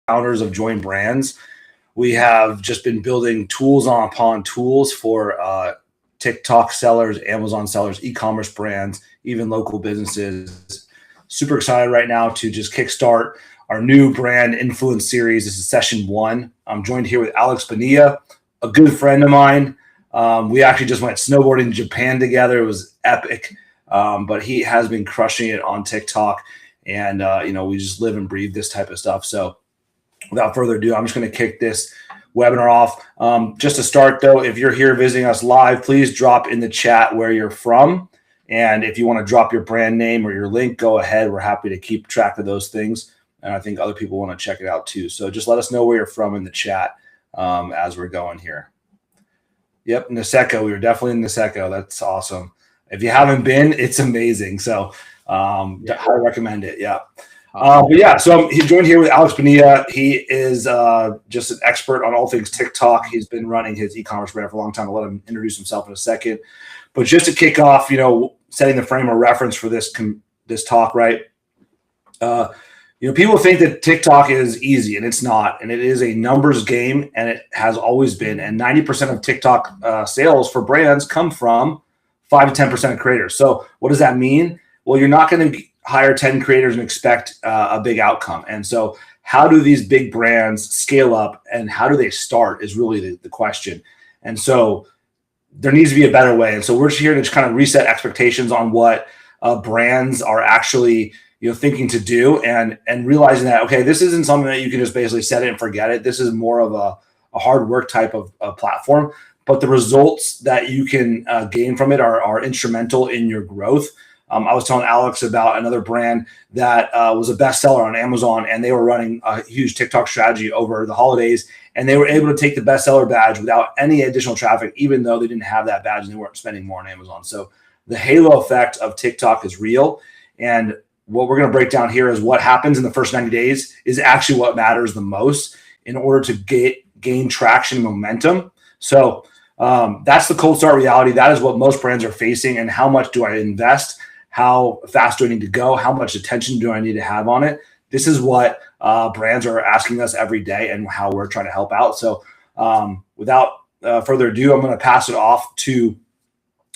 founders of Join Brands. We have just been building tools upon tools for TikTok sellers, Amazon sellers, e-commerce brands, even local businesses. Super excited right now to just kickstart our new brand influence series. This is session 1. I'm joined here with Alex Bonilla, a good friend of mine. We actually just went snowboarding in Japan together. It was epic. But he has been crushing it on TikTok, and we just live and breathe this type of stuff. So without further ado, I'm just going to kick this webinar off. Just to start though, if you're here visiting us live, please drop in the chat where you're from. And if you want to drop your brand name or your link, go ahead. We're happy to keep track of those things. And I think other people want to check it out too. So just let us know where you're from in the chat as we're going here. Yep, Niseko. We were definitely in Niseko. That's awesome. If you haven't been, it's amazing. So I recommend it. Yeah. But yeah, so he's joined here with Alex Bonilla. He is just an expert on all things TikTok. He's been running his e-commerce brand for a long time. I'll let him introduce himself in a second. But just to kick off, setting the frame of reference for this talk, right? People think that TikTok is easy, and it's not. And it is a numbers game, and it has always been. And 90% of TikTok sales for brands come from 5 to 10% of creators. So what does that mean? Well, you're not going to hire 10 creators and expect a big outcome. And so how do these big brands scale up, and how do they start is really the question. And so there needs to be a better way. And so we're just here to just kind of reset expectations on what brands are actually thinking to do, and realizing that, okay, this isn't something that you can just basically set it and forget it. This is more of a hard work type of platform. But the results that you can gain from it are instrumental in your growth. I was telling Alex about another brand that was a bestseller on Amazon, and they were running a huge TikTok strategy over the holidays, and they were able to take the bestseller badge without any additional traffic, even though they didn't have that badge and they weren't spending more on Amazon. So the halo effect of TikTok is real. And what we're going to break down here is what happens in the first 90 days is actually what matters the most in order to gain traction and momentum. So that's the cold start reality. That is what most brands are facing. And how much do I invest? How fast do I need to go? How much attention do I need to have on it? This is what brands are asking us every day, and how we're trying to help out. So without further ado, I'm going to pass it off to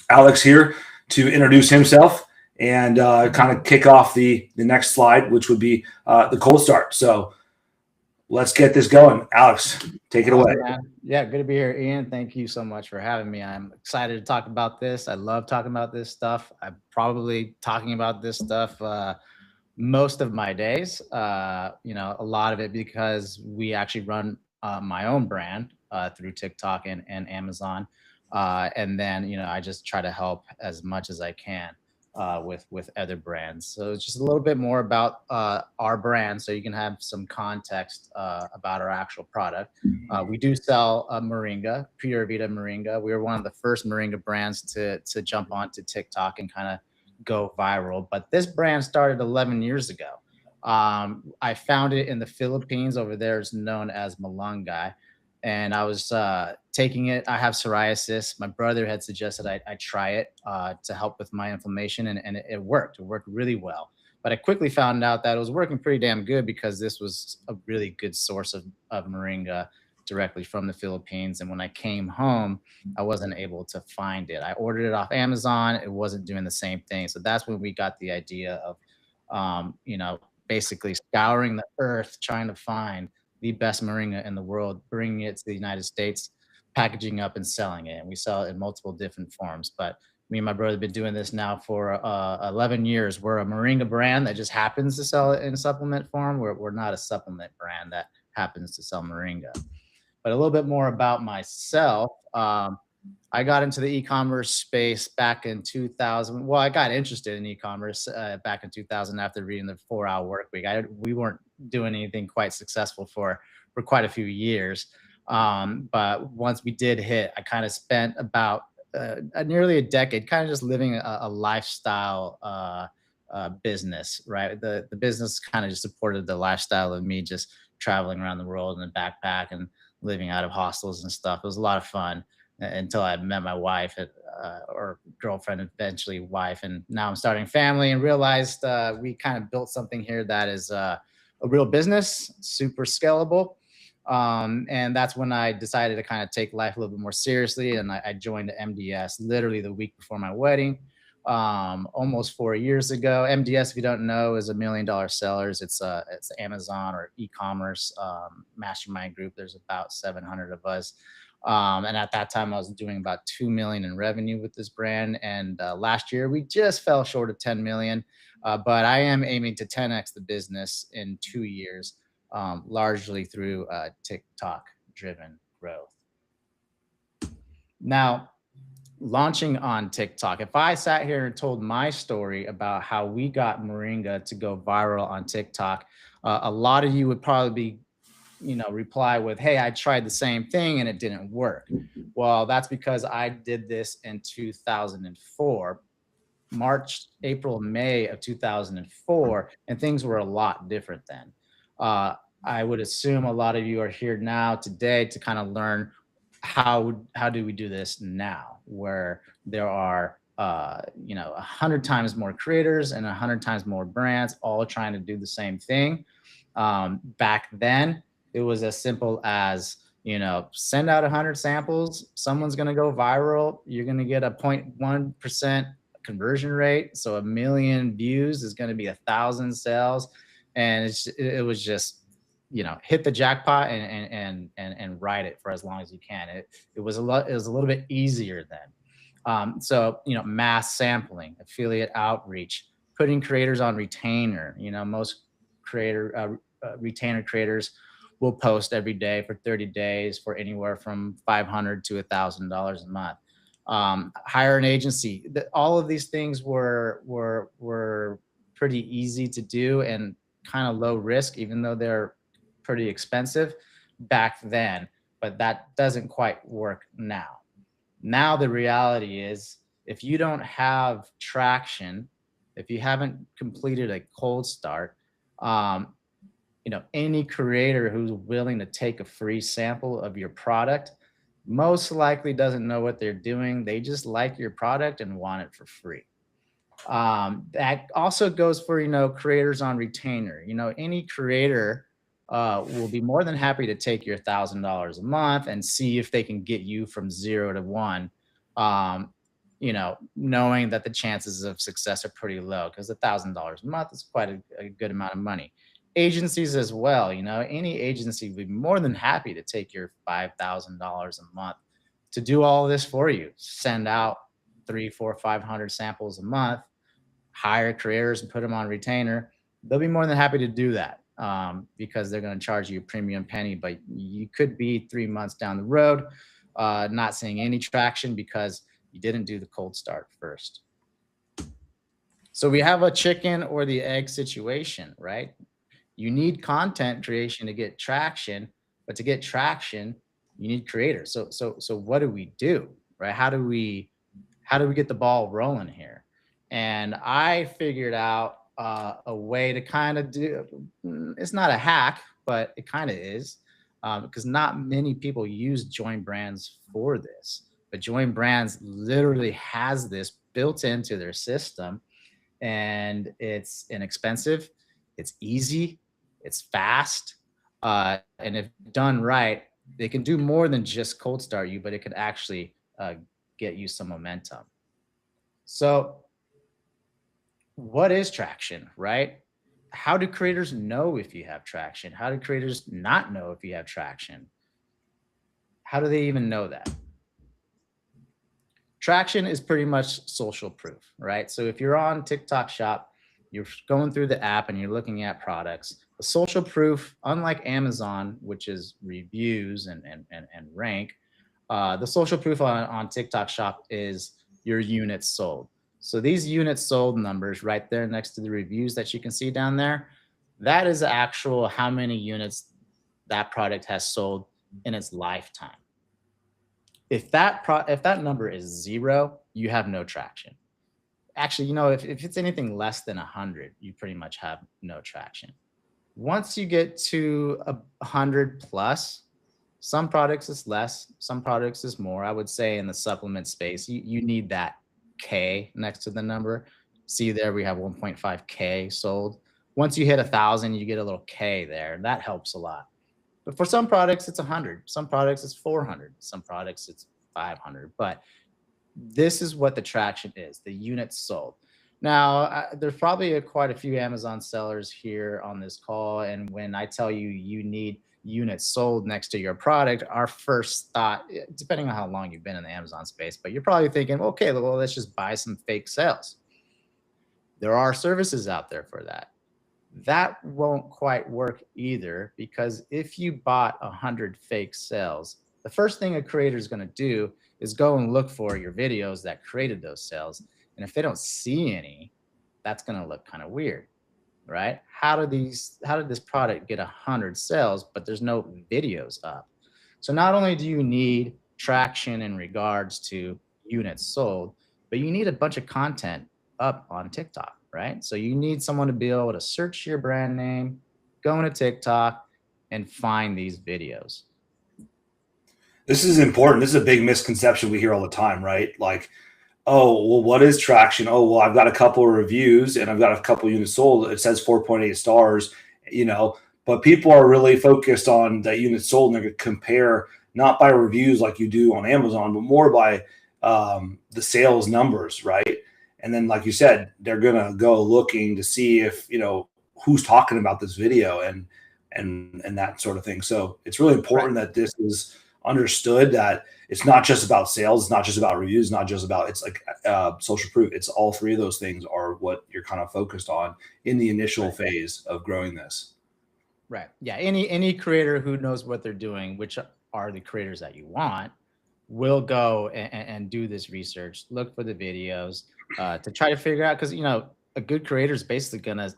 Alex here to introduce himself and kind of kick off the next slide, which would be the cold start. So let's get this going. Alex, take it away. Man. Yeah, good to be here, Ian. Thank you so much for having me. I'm excited to talk about this. I love talking about this stuff. I'm probably talking about this stuff most of my days. A lot of it because we actually run my own brand through TikTok and Amazon. And then, I just try to help as much as I can with other brands. So it's just a little bit more about our brand, so you can have some context about our actual product. We do sell Moringa, Pure Vita Moringa. We were one of the first Moringa brands to jump onto TikTok and kind of go viral. But this brand started 11 years ago. I found it in the Philippines. Over there is known as Malunggay. And I was taking it. I have psoriasis. My brother had suggested I try it to help with my inflammation, and it worked. It worked really well. But I quickly found out that it was working pretty damn good, because this was a really good source of Moringa directly from the Philippines. And when I came home, I wasn't able to find it. I ordered it off Amazon. It wasn't doing the same thing. So that's when we got the idea of, basically scouring the earth, trying to find the best Moringa in the world, bringing it to the United States, packaging up and selling it. And we sell it in multiple different forms. But me and my brother have been doing this now for 11 years. We're a Moringa brand that just happens to sell it in supplement form. We're not a supplement brand that happens to sell Moringa. But a little bit more about myself. I got into the e-commerce space back in 2000. Well, I got interested in e-commerce back in 2000 after reading the 4-Hour Work Week. We weren't doing anything quite successful for quite a few years. But once we did hit, I kind of spent about nearly a decade kind of just living a lifestyle business, right? The business kind of just supported the lifestyle of me just traveling around the world in a backpack and living out of hostels and stuff. It was a lot of fun until I met my wife or girlfriend, eventually wife. And now I'm starting family and realized we kind of built something here that is a a real business, super scalable. And that's when I decided to kind of take life a little bit more seriously. And I joined MDS literally the week before my wedding, almost 4 years ago. MDS, if you don't know, is $1 million sellers. It's Amazon or e-commerce mastermind group. There's about 700 of us. And at that time, I was doing about 2 million in revenue with this brand. And last year, we just fell short of 10 million. But I am aiming to 10x the business in 2 years, largely through TikTok driven growth. Now, launching on TikTok, if I sat here and told my story about how we got Moringa to go viral on TikTok, a lot of you would probably be, reply with, "Hey, I tried the same thing and it didn't work." Well, that's because I did this in 2004, March, April, May of 2004, and things were a lot different then. I would assume a lot of you are here now today to kind of learn how do we do this now, where there are 100 times more creators and 100 times more brands all trying to do the same thing. Back then, it was as simple as, send out 100 samples, someone's going to go viral, you're going to get a 0.1% conversion rate, so 1 million views is going to be 1,000 sales, and it was just, hit the jackpot and ride it for as long as you can. It was a little bit easier then. So mass sampling, affiliate outreach, putting creators on retainer. Most retainer creators will post every day for 30 days for anywhere from $500 to $1,000 a month. Hire an agency. All of these things were pretty easy to do and kind of low risk, even though they're pretty expensive back then, but that doesn't quite work now. Now the reality is, if you don't have traction, if you haven't completed a cold start, any creator who's willing to take a free sample of your product most likely doesn't know what they're doing. They just like your product and want it for free. That also goes for, creators on retainer. Any creator will be more than happy to take your $1,000 a month and see if they can get you from 0 to 1, knowing that the chances of success are pretty low, because $1,000 a month is quite a good amount of money. Agencies as well, any agency would be more than happy to take your $5,000 a month to do all this for you. Send out 300, 400, 500 samples a month, hire creators and put them on retainer. They'll be more than happy to do that, because they're going to charge you a premium penny. But you could be 3 months down the road not seeing any traction because you didn't do the cold start first. So we have a chicken or the egg situation, right? You need content creation to get traction, but to get traction, you need creators. So what do we do, right? How do we get the ball rolling here? And I figured out a way to kind of do. It's not a hack, but it kind of is, because not many people use Join Brands for this. But Join Brands literally has this built into their system, and it's inexpensive, it's easy, it's fast, and if done right, they can do more than just cold start you, but it could actually get you some momentum. So what is traction, right? How do creators know if you have traction? How do creators not know if you have traction? How do they even know that? Traction is pretty much social proof, right? So if you're on TikTok Shop, you're going through the app and you're looking at products, the social proof, unlike Amazon, which is reviews and rank, the social proof on TikTok Shop is your units sold. So these units sold numbers right there next to the reviews that you can see down there, that is actual how many units that product has sold in its lifetime. If that number is 0, you have no traction. Actually, if it's anything less than 100, you pretty much have no traction. Once you get to 100 plus, some products is less, some products is more. I would say in the supplement space, you need that K next to the number. See there, we have 1.5K sold. Once you hit 1,000, you get a little K there. That helps a lot. But for some products, it's 100. Some products, it's 400. Some products, it's 500. But this is what the traction is, the units sold. Now, there's probably quite a few Amazon sellers here on this call. And when I tell you you need units sold next to your product, our first thought, depending on how long you've been in the Amazon space, but you're probably thinking, okay, well, let's just buy some fake sales. There are services out there for that. That won't quite work either, because if you bought 100 fake sales, the first thing a creator is going to do is go and look for your videos that created those sales. And if they don't see any, that's going to look kind of weird, right? How did this product get 100 sales, but there's no videos up? So not only do you need traction in regards to units sold, but you need a bunch of content up on TikTok, right? So you need someone to be able to search your brand name, go into TikTok, and find these videos. This is important. This is a big misconception we hear all the time, right? Like, oh, well, what is traction? Oh, well, I've got a couple of reviews and I've got a couple of units sold. It says 4.8 stars, but people are really focused on that unit sold, and they're going to compare not by reviews like you do on Amazon, but more by the sales numbers, right? And then, like you said, they're going to go looking to see if, who's talking about this video and that sort of thing. So it's really important that this is understood, that it's not just about sales, it's not just about reviews, not just about, it's like social proof. It's all three of those things are what you're kind of focused on in the initial phase of growing this. Right. Yeah. Any creator who knows what they're doing, which are the creators that you want, will go and do this research, look for the videos to try to figure out, because a good creator is basically gonna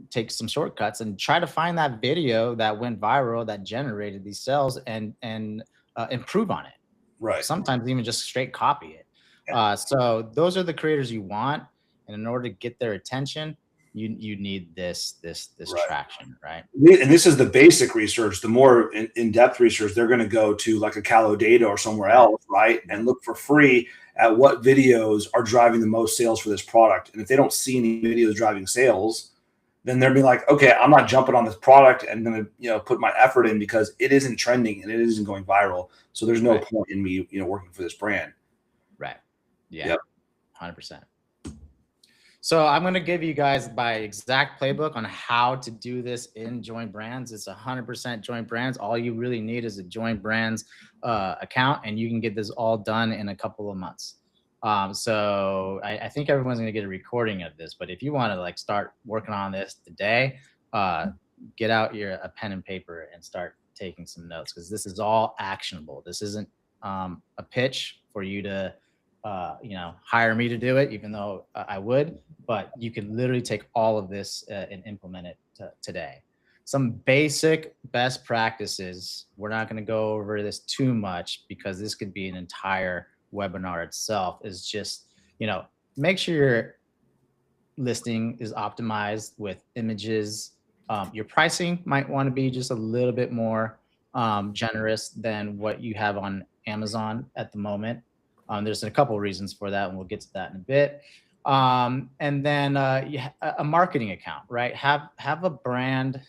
take some shortcuts and try to find that video that went viral that generated these sales and improve on it. Right. Sometimes even just straight copy it. So those are the creators you want, and in order to get their attention, you need this Right. traction, right? And this is the basic research. The more in-depth research, they're going to go to like a Callo Data or somewhere else, right? And look for free at what videos are driving the most sales for this product. And if they don't see any videos driving sales, then they'll be like, okay, I'm not jumping on this product and going to, put my effort in because it isn't trending and it isn't going viral. So there's no point in me, working for this brand. Right. Yeah. Yep. 100%. So I'm going to give you guys my exact playbook on how to do this in Join Brands. It's 100% Join Brands. All you really need is a Join Brands account, and you can get this all done in a couple of months. So I think everyone's going to get a recording of this, but if you want to start working on this today, get out a pen and paper and start taking some notes, because this is all actionable. This isn't a pitch for you to hire me to do it, even though I would, but you can literally take all of this and implement it today. Some basic best practices. We're not going to go over this too much because this could be an entire webinar itself. Is just, make sure your listing is optimized with images. Your pricing might want to be just a little bit more generous than what you have on Amazon at the moment. There's a couple of reasons for that, and we'll get to that in a bit. And then a marketing account, right? Have a brand,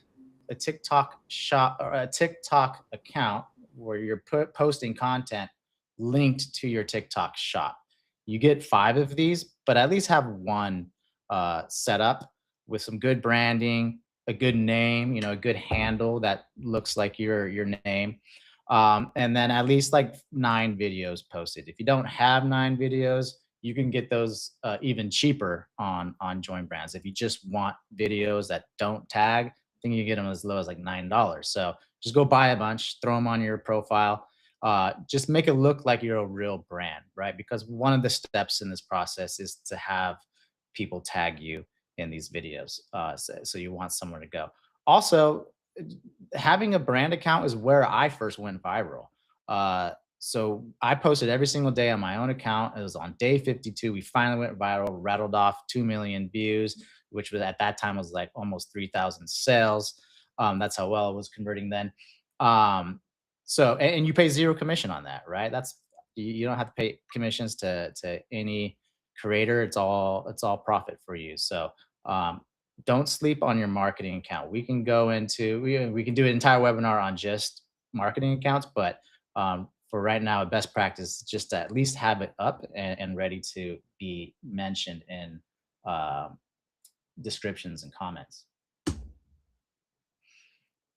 a TikTok shop, or a TikTok account where you're posting content linked to your TikTok shop. You get 5 of these, but at least have one set up with some good branding, a good name, a good handle that looks like your name. And then at least 9 videos posted. If you don't have 9 videos, you can get those even cheaper on Join Brands. If you just want videos that don't tag, I think you can get them as low as $9. So just go buy a bunch, throw them on your profile. Just make it look like you're a real brand, right? Because one of the steps in this process is to have people tag you in these videos. So you want somewhere to go. Also, having a brand account is where I first went viral. So I posted every single day on my own account. It was on day 52. We finally went viral, rattled off 2 million views, which was at that time was almost 3,000 sales. That's how well it was converting then. So, and you pay 0 commission on that, right? You don't have to pay commissions to any creator. It's all profit for you. So don't sleep on your marketing account. We can go into, we can do an entire webinar on just marketing accounts, but for right now, a best practice is just to at least have it up and ready to be mentioned in descriptions and comments.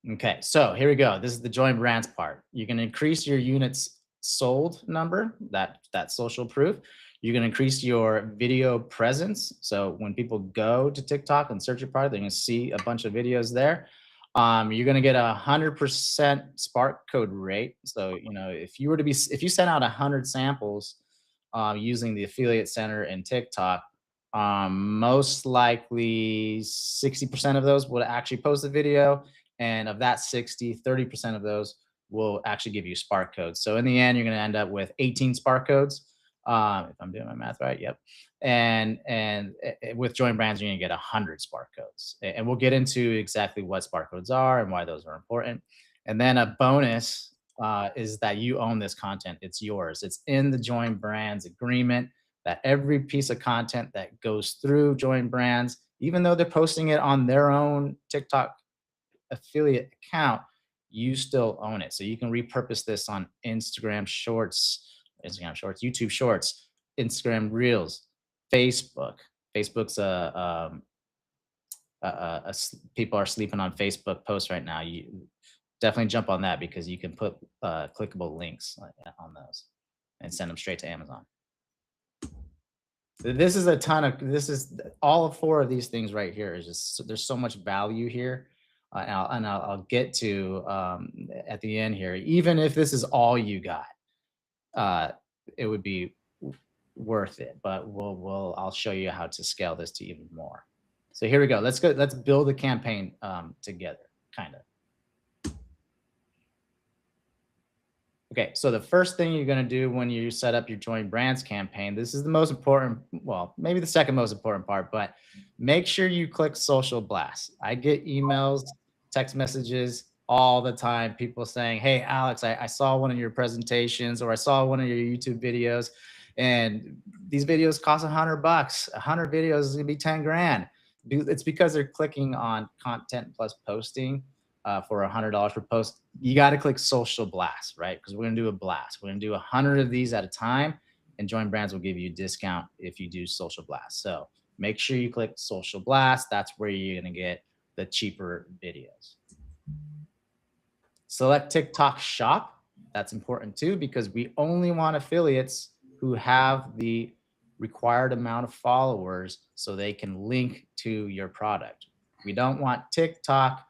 Okay, so here we go. This is the join brands part. You can increase your units sold number, that social proof. You can increase your video presence. So when people go to TikTok and search your product, they're gonna see a bunch of videos there. You're gonna get 100% spark code rate. So if you sent out 100 samples using the affiliate center and TikTok, most likely 60% of those would actually post the video, and of that 30% of those will actually give you spark codes. So in the end, you're going to end up with 18 spark codes. If I'm doing my math right, yep. And with join brands, you're going to get 100 spark codes, and we'll get into exactly what spark codes are and why those are important. And then a bonus is that you own this content. It's yours. It's in the join brands agreement that every piece of content that goes through join brands, even though they're posting it on their own TikTok affiliate account, you still own it. So you can repurpose this on Instagram Shorts, YouTube Shorts, Instagram Reels, Facebook. Facebook's people are sleeping on Facebook posts right now. You definitely jump on that because you can put clickable links on those and send them straight to Amazon. This is all of 4 of these things right here. Is just, there's so much value here. I'll get to at the end here. Even if this is all you got, it would be worth it. But I'll show you how to scale this to even more. So here we go. Let's build a campaign together, kind of. Okay, so the first thing you're going to do when you set up your join brands campaign, this is the most important, well, maybe the second most important part, but make sure you click social blast. I get emails, text messages all the time, people saying, hey, Alex, I saw one of your presentations, or I saw one of your YouTube videos, and these videos cost $100. 100 videos is going to be 10 grand. It's because they're clicking on content plus posting for $100 per post. You got to click social blast, right? Because we're going to do a blast. We're going to do 100 of these at a time, and join brands will give you a discount if you do social blast. So make sure you click social blast. That's where you're going to get the cheaper videos. Select TikTok shop. That's important too, because we only want affiliates who have the required amount of followers so they can link to your product. We don't want TikTok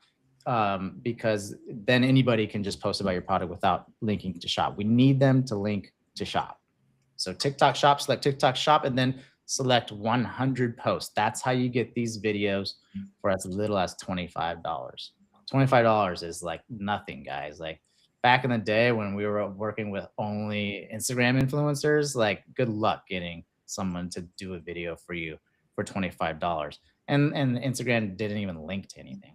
because then anybody can just post about your product without linking to shop. We need them to link to shop. So TikTok shop, select TikTok shop, and then select 100 posts. That's how you get these videos for as little as $25. $25 is like nothing, guys. Like back in the day when we were working with only Instagram influencers, like good luck getting someone to do a video for you for $25. And Instagram didn't even link to anything.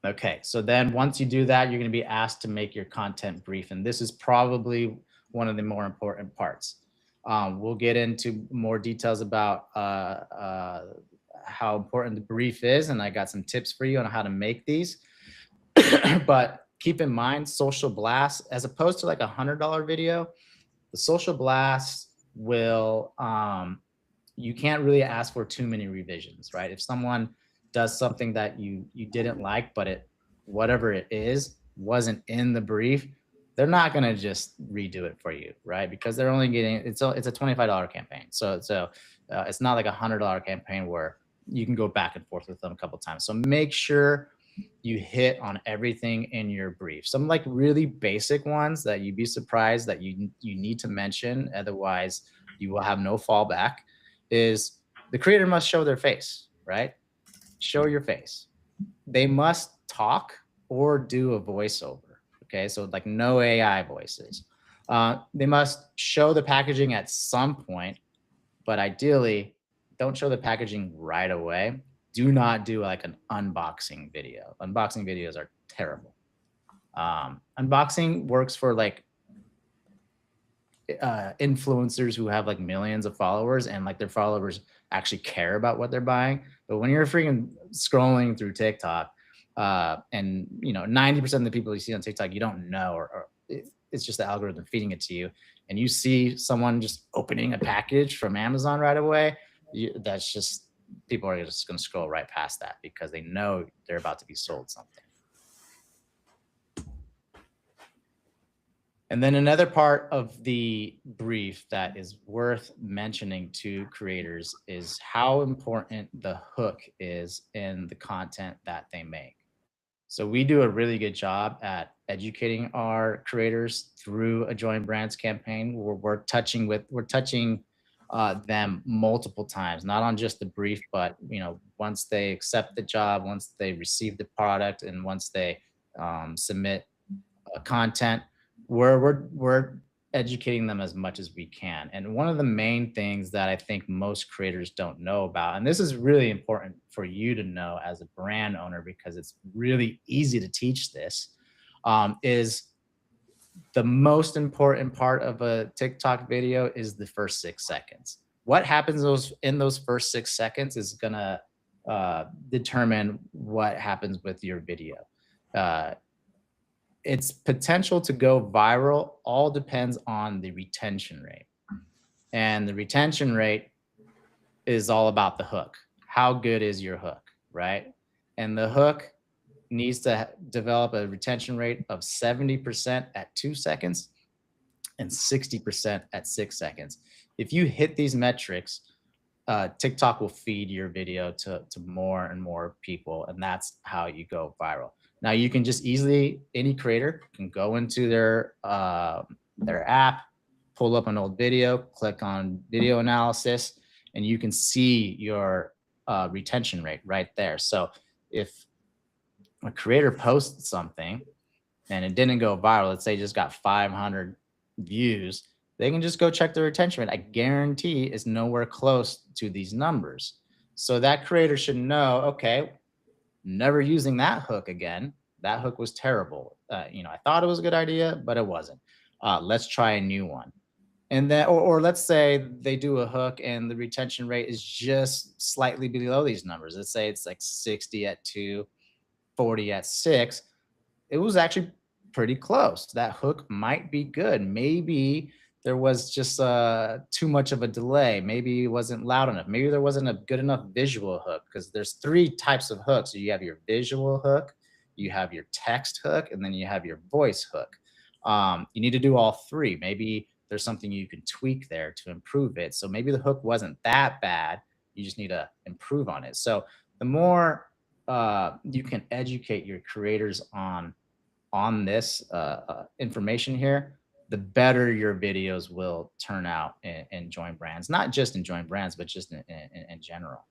Okay, so then once you do that, you're going to be asked to make your content brief. And this is probably one of the more important parts. We'll get into more details about how important the brief is. And I got some tips for you on how to make these. But keep in mind, social blast, as opposed to like $100 video, the social blast will, you can't really ask for too many revisions, right? If someone does something that you didn't like, but whatever it is wasn't in the brief, they're not going to just redo it for you, right? Because they're only getting, it's a $25 campaign. So it's not like a $100 campaign where you can go back and forth with them a couple of times. So make sure you hit on everything in your brief. Some like really basic ones that you'd be surprised that you need to mention, otherwise you will have no fallback, is the creator must show their face, right? Show your face. They must talk or do a voiceover. Okay, so like no AI voices. They must show the packaging at some point, but ideally don't show the packaging right away. Do not do like an unboxing video. Unboxing videos are terrible. Unboxing works for like influencers who have like millions of followers and like their followers actually care about what they're buying. But when you're freaking scrolling through TikTok, and 90% of the people you see on TikTok you don't know, or it's just the algorithm feeding it to you, and you see someone just opening a package from Amazon right away, that's just, people are just going to scroll right past that because they know they're about to be sold something. And then another part of the brief that is worth mentioning to creators is how important the hook is in the content that they make. So we do a really good job at educating our creators through a Join Brands campaign where we're touching them multiple times, not on just the brief, but once they accept the job, once they receive the product, and once they submit content, we're educating them as much as we can. And one of the main things that I think most creators don't know about, and this is really important for you to know as a brand owner because it's really easy to teach this, is the most important part of a TikTok video is the first 6 seconds. What happens in those first 6 seconds is gonna determine what happens with your video. Its potential to go viral all depends on the retention rate. And the retention rate is all about the hook. How good is your hook, right? And the hook needs to develop a retention rate of 70% at 2 seconds and 60% at 6 seconds. If you hit these metrics, TikTok will feed your video to more and more people, and that's how you go viral. Now you can just easily, any creator can go into their app, pull up an old video, click on video analysis, and you can see your retention rate right there. So if a creator posts something and it didn't go viral, let's say just got 500 views, they can just go check the retention rate. I guarantee it's nowhere close to these numbers. So that creator should know, okay, never using that hook again. That hook was terrible. I thought it was a good idea, but it wasn't. Let's try a new one. And then, or let's say they do a hook and the retention rate is just slightly below these numbers. Let's say it's like 60 at 2, 40 at 6. It was actually pretty close. That hook might be good. Maybe there was just too much of a delay. Maybe it wasn't loud enough. Maybe there wasn't a good enough visual hook, because there's 3 types of hooks. So you have your visual hook, you have your text hook, and then you have your voice hook. You need to do all 3. Maybe there's something you can tweak there to improve it. So maybe the hook wasn't that bad. You just need to improve on it. So the more you can educate your creators on this information here, the better your videos will turn out in Join Brands, not just in Join Brands, but just in general.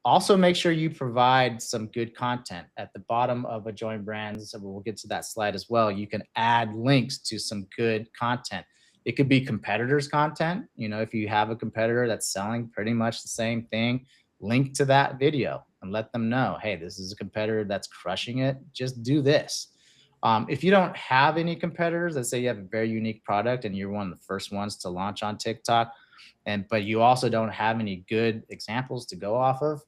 Also, make sure you provide some good content at the bottom of a Join Brands. So we'll get to that slide as well. You can add links to some good content. It could be competitors' content. If you have a competitor that's selling pretty much the same thing, link to that video and let them know, hey, this is a competitor that's crushing it. Just do this. If you don't have any competitors, let's say you have a very unique product and you're one of the first ones to launch on TikTok, but you also don't have any good examples to go off of,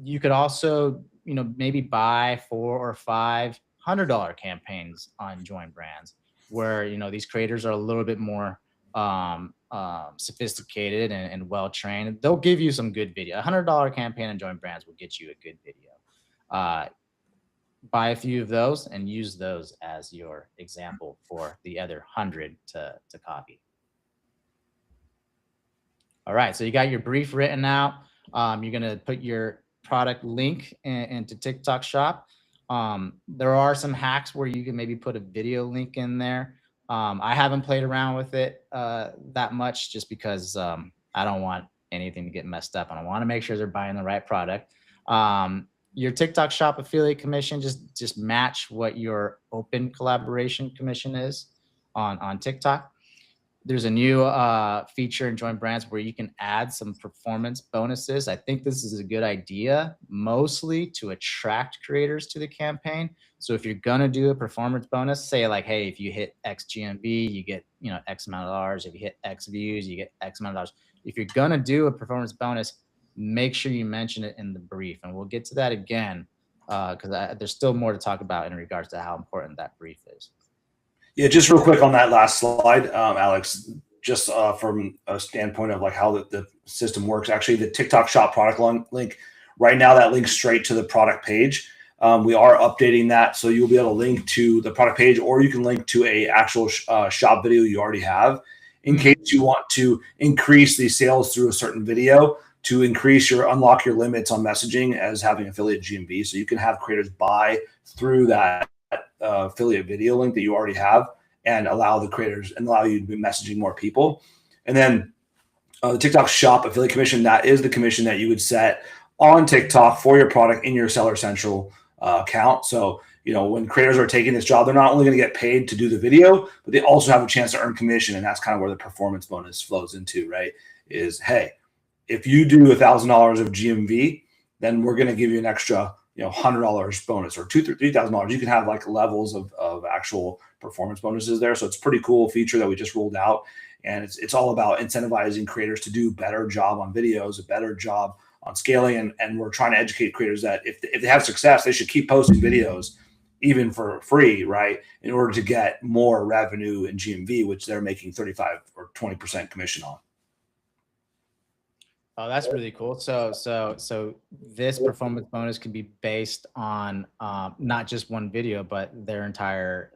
you could also, maybe buy 4 or 5 $100 campaigns on Join Brands, where these creators are a little bit more sophisticated and well trained. They'll give you some good video. $100 campaign on Join Brands will get you a good video. Buy a few of those and use those as your example for the other 100 to copy. All right, so you got your brief written out. You're gonna put your product link into TikTok Shop. There are some hacks where you can maybe put a video link in there. I haven't played around with it that much, just because I don't want anything to get messed up, and I want to make sure they're buying the right product. Your TikTok Shop affiliate commission, just match what your open collaboration commission is on TikTok. There's a new feature in Join Brands where you can add some performance bonuses. I think this is a good idea, mostly to attract creators to the campaign. So if you're gonna do a performance bonus, say like, hey, if you hit X GMV, you get X amount of dollars. If you hit X views, you get X amount of dollars. If you're gonna do a performance bonus, make sure you mention it in the brief, and we'll get to that again because there's still more to talk about in regards to how important that brief is. Yeah, just real quick on that last slide, Alex, just from a standpoint of like how the system works, actually the TikTok shop product link, right now that links straight to the product page. We are updating that, so you'll be able to link to the product page, or you can link to a actual shop video you already have in case you want to increase the sales through a certain video to unlock your limits on messaging as having affiliate GMV. So you can have creators buy through that affiliate video link that you already have and allow the creators and allow you to be messaging more people. And then the TikTok shop affiliate commission, that is the commission that you would set on TikTok for your product in your Seller Central account. So, when creators are taking this job, they're not only going to get paid to do the video, but they also have a chance to earn commission. And that's kind of where the performance bonus flows into, right? Is, hey, if you do $1,000 of GMV, then we're going to give you an extra, $100 bonus or $3,000. You can have like levels of actual performance bonuses there. So it's a pretty cool feature that we just rolled out. And it's all about incentivizing creators to do a better job on videos, a better job on scaling. And we're trying to educate creators that if they have success, they should keep posting videos even for free, right? In order to get more revenue in GMV, which they're making 35 or 20% commission on. Oh, that's really cool. So this performance bonus can be based on not just one video, but their entire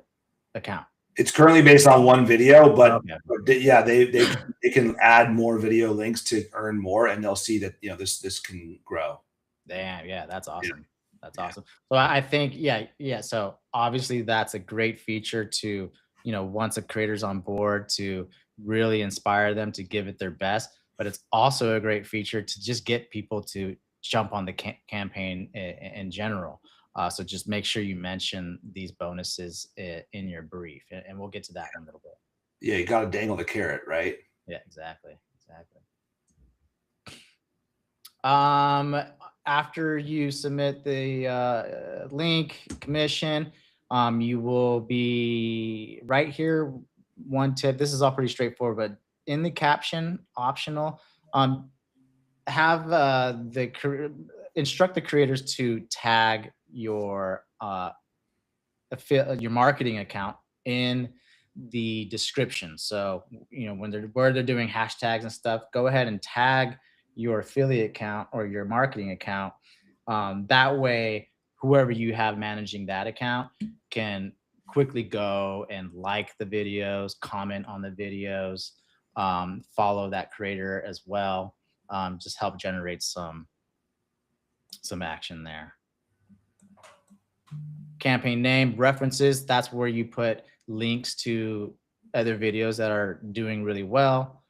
account. It's currently based on one video, but yeah, they can add more video links to earn more, and they'll see that this can grow. Damn, yeah, that's awesome. Yeah. That's awesome. So I think yeah. So obviously that's a great feature to once a creator's on board to really inspire them to give it their best. But it's also a great feature to just get people to jump on the campaign in general. So just make sure you mention these bonuses in your brief, and we'll get to that in a little bit. Yeah, you got to dangle the carrot, right? Yeah, exactly. After you submit the link commission, you will be right here. One tip, this is all pretty straightforward, but in the caption, optional, have instruct the creators to tag your marketing account in the description. So where they're doing hashtags and stuff, go ahead and tag your affiliate account or your marketing account. That way, whoever you have managing that account can quickly go and like the videos, comment on the videos, follow that creator as well. Just help generate some action there. Campaign name references, that's where you put links to other videos that are doing really well.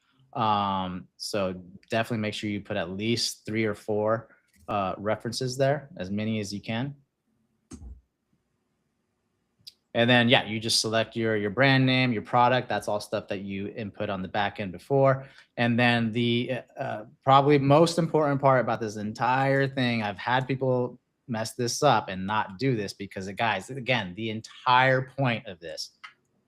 So definitely make sure you put at least 3 or 4 references there, as many as you can. And then, yeah, you just select your brand name, your product. That's all stuff that you input on the back end before. And then the probably most important part about this entire thing, I've had people mess this up and not do this because, guys, again, the entire point of this,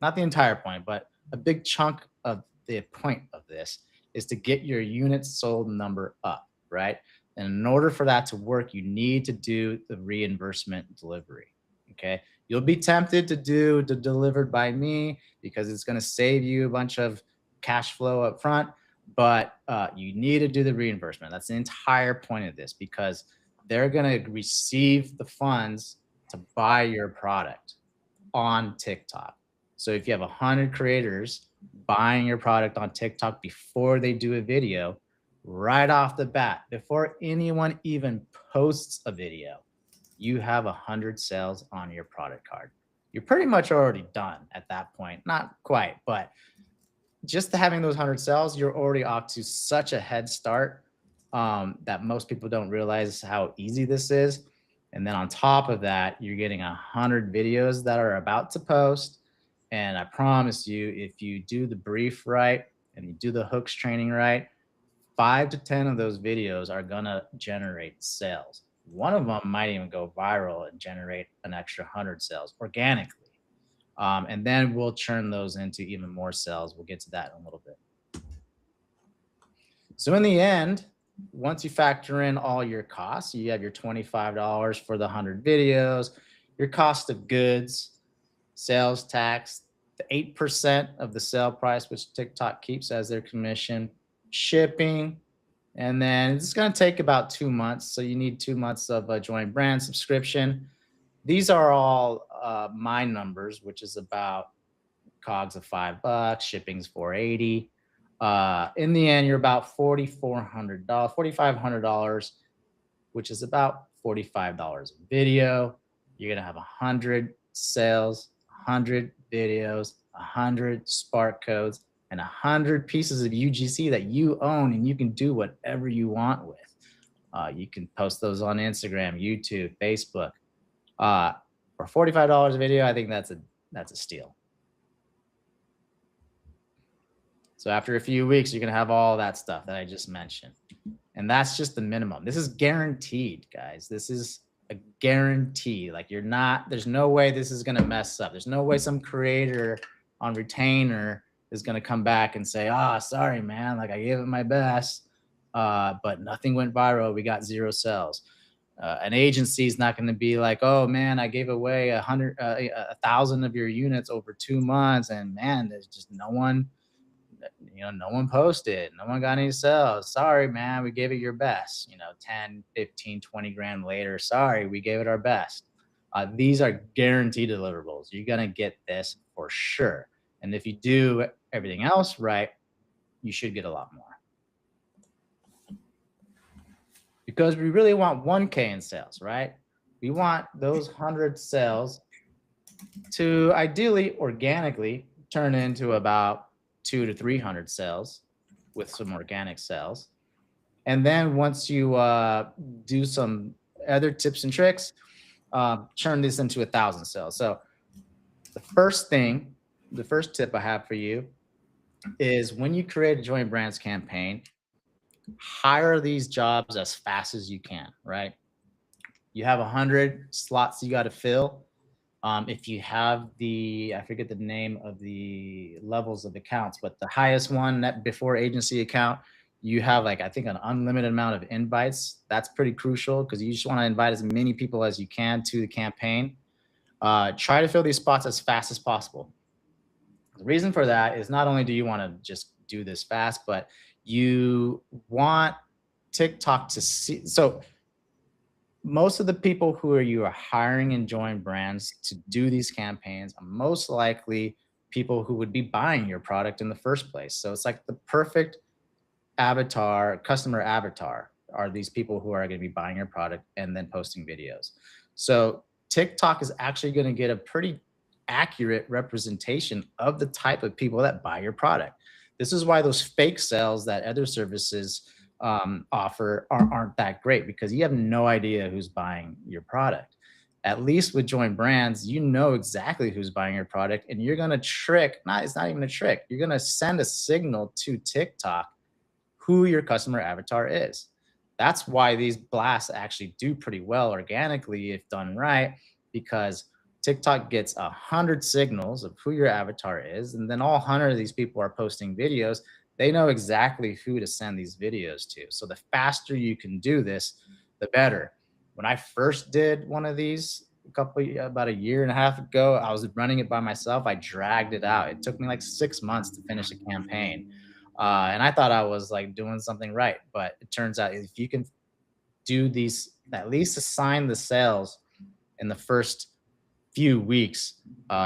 not the entire point, but a big chunk of the point of this is to get your units sold number up, right? And in order for that to work, you need to do the reimbursement delivery, okay? You'll be tempted to do the delivered by me because it's going to save you a bunch of cash flow up front, but you need to do the reimbursement. That's the entire point of this because they're going to receive the funds to buy your product on TikTok. So if you have 100 creators buying your product on TikTok before they do a video, right off the bat, before anyone even posts a video, you have 100 sales on your product card. You're pretty much already done at that point. Not quite, but just having those 100 sales, you're already off to such a head start that most people don't realize how easy this is. And then on top of that, you're getting 100 videos that are about to post. And I promise you, if you do the brief right and you do the hooks training right, 5 to 10 of those videos are gonna generate sales. One of them might even go viral and generate an extra 100 sales organically. And then we'll churn those into even more sales. We'll get to that in a little bit. So in the end, once you factor in all your costs, you have your $25 for the 100 videos, your cost of goods, sales tax, the 8% of the sale price, which TikTok keeps as their commission, shipping, and then it's going to take about 2 months. So you need 2 months of a joint brand subscription. These are all my numbers, which is about cogs of $5, shipping's $480. In the end, you're about $4,400, $4,500, which is about $45 a video. You're gonna have 100 sales, 100 videos, 100 spark codes, and 100 pieces of UGC that you own, and you can do whatever you want with. You can post those on Instagram, YouTube, Facebook. For $45 a video, I think that's a steal. So after a few weeks, you're gonna have all that stuff that I just mentioned. And that's just the minimum. This is guaranteed, guys. This is a guarantee. Like there's no way this is gonna mess up. There's no way some creator on retainer is gonna come back and say, sorry, man, like I gave it my best, but nothing went viral. We got 0 sales. An agency is not going to be like, oh man, I gave away 1,000 of your units over 2 months, and man, there's just no one posted, no one got any sales. Sorry, man, we gave it your best. 10, 15, 20 grand later, sorry, we gave it our best. These are guaranteed deliverables. You're going to get this for sure. And if you do everything else right, you should get a lot more. Because we really want 1K in sales, right? We want those 100 sales to ideally organically turn into about 200 to 300 sales with some organic sales. And then once you do some other tips and tricks, turn this into 1,000 sales. So the first tip I have for you is when you create a joint brands campaign, hire these jobs as fast as you can, right? You have 100 slots you got to fill. If you have I forget the name of the levels of accounts, but the highest one, that before agency account, you have I think an unlimited amount of invites. That's pretty crucial because you just want to invite as many people as you can to the campaign. Try to fill these spots as fast as possible. The reason for that is not only do you want to just do this fast, but you want TikTok to see. So most of the people who you are hiring and join brands to do these campaigns are most likely people who would be buying your product in the first place. So it's like the perfect customer avatar are these people who are going to be buying your product and then posting videos. So TikTok is actually going to get a pretty accurate representation of the type of people that buy your product. This is why those fake sales that other services offer aren't that great, because you have no idea who's buying your product. At least with joint brands, you know exactly who's buying your product, and you're going to it's not even a trick. You're going to send a signal to TikTok who your customer avatar is. That's why these blasts actually do pretty well organically if done right, because TikTok gets 100 signals of who your avatar is, and then all 100 of these people are posting videos. They know exactly who to send these videos to. So the faster you can do this, the better. When I first did one of these about a year and a half ago, I was running it by myself. I dragged it out. It took me like 6 months to finish a campaign. And I thought I was doing something right. But it turns out if you can do these, at least assign the sales in the first few weeks,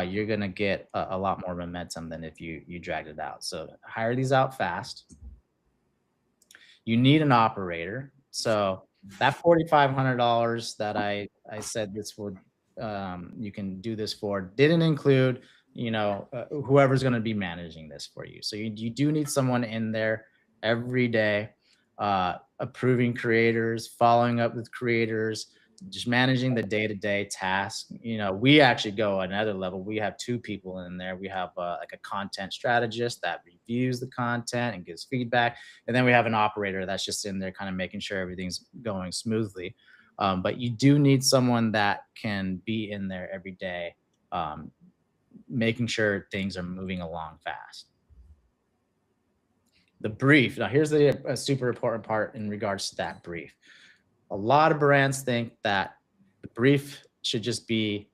you're going to get a lot more momentum than if you dragged it out. So hire these out fast. You need an operator. So that $4,500 that I said this would, you can do this for, didn't include, whoever's going to be managing this for you. So you do need someone in there every day, approving creators, following up with creators, just managing the day-to-day tasks. We actually go another level. We have 2 people in there. We have like a content strategist that reviews the content and gives feedback, and then we have an operator that's just in there kind of making sure everything's going smoothly. But you do need someone that can be in there every day, um, making sure things are moving along fast. The brief. Now, here's the a super important part in regards to that brief. A lot of brands think that the brief should just be,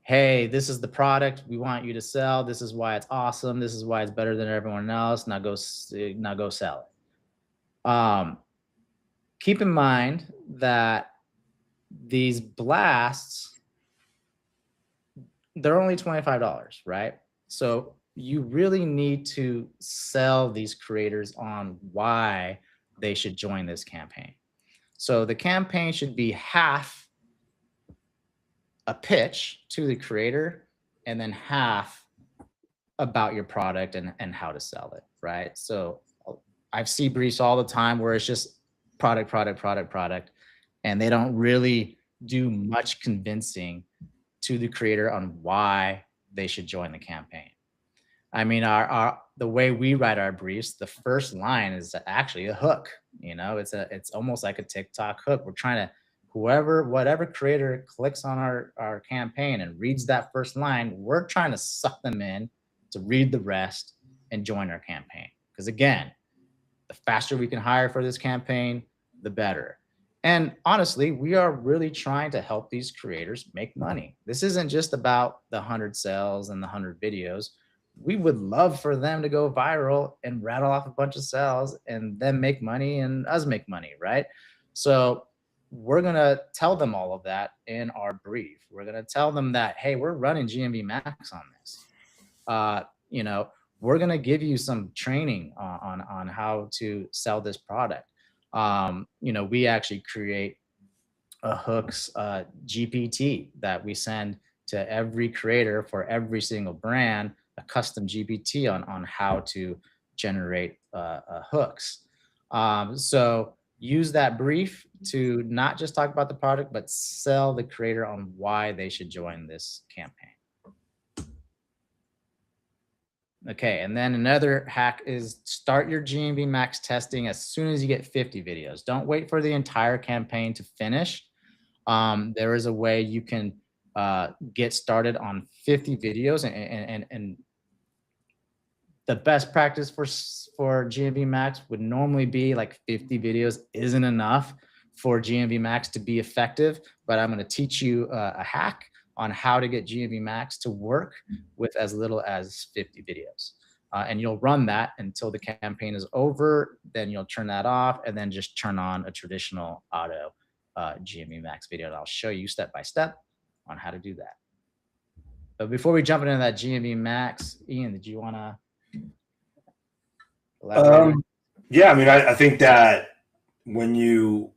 hey, this is the product we want you to sell. This is why it's awesome. This is why it's better than everyone else. Now go sell it. Keep in mind that these blasts, they're only $25, right? So you really need to sell these creators on why they should join this campaign. So the campaign should be half a pitch to the creator and then half about your product and how to sell it, right? So I've seen briefs all the time where it's just product, and they don't really do much convincing to the creator on why they should join the campaign. I mean, the way we write our briefs, the first line is actually a hook. It's almost like a TikTok hook. We're trying to, whatever creator clicks on our campaign and reads that first line, we're trying to suck them in to read the rest and join our campaign. Because again, the faster we can hire for this campaign, the better. And honestly, we are really trying to help these creators make money. This isn't just about the 100 sales and the 100 videos. We would love for them to go viral and rattle off a bunch of sales and then make money and us make money, right? So we're going to tell them all of that in our brief. We're going to tell them that, hey, we're running GMV Max on this. We're going to give you some training on how to sell this product. We actually create a hooks GPT that we send to every creator for every single brand, a custom GPT on how to generate hooks. So use that brief to not just talk about the product, but sell the creator on why they should join this campaign. Okay, and then another hack is start your GMV Max testing as soon as you get 50 videos. Don't wait for the entire campaign to finish. There is a way you can get started on 50 videos, and the best practice for GMV Max would normally be like 50 videos isn't enough for GMV Max to be effective, but I'm going to teach you a hack on how to get GMV Max to work with as little as 50 videos. And you'll run that until the campaign is over, then you'll turn that off and then just turn on a traditional auto GMV Max video. And I'll show you step by step on how to do that. But before we jump into that GMV Max, Ian, did you want to elaborate? Yeah, I mean, I think that when you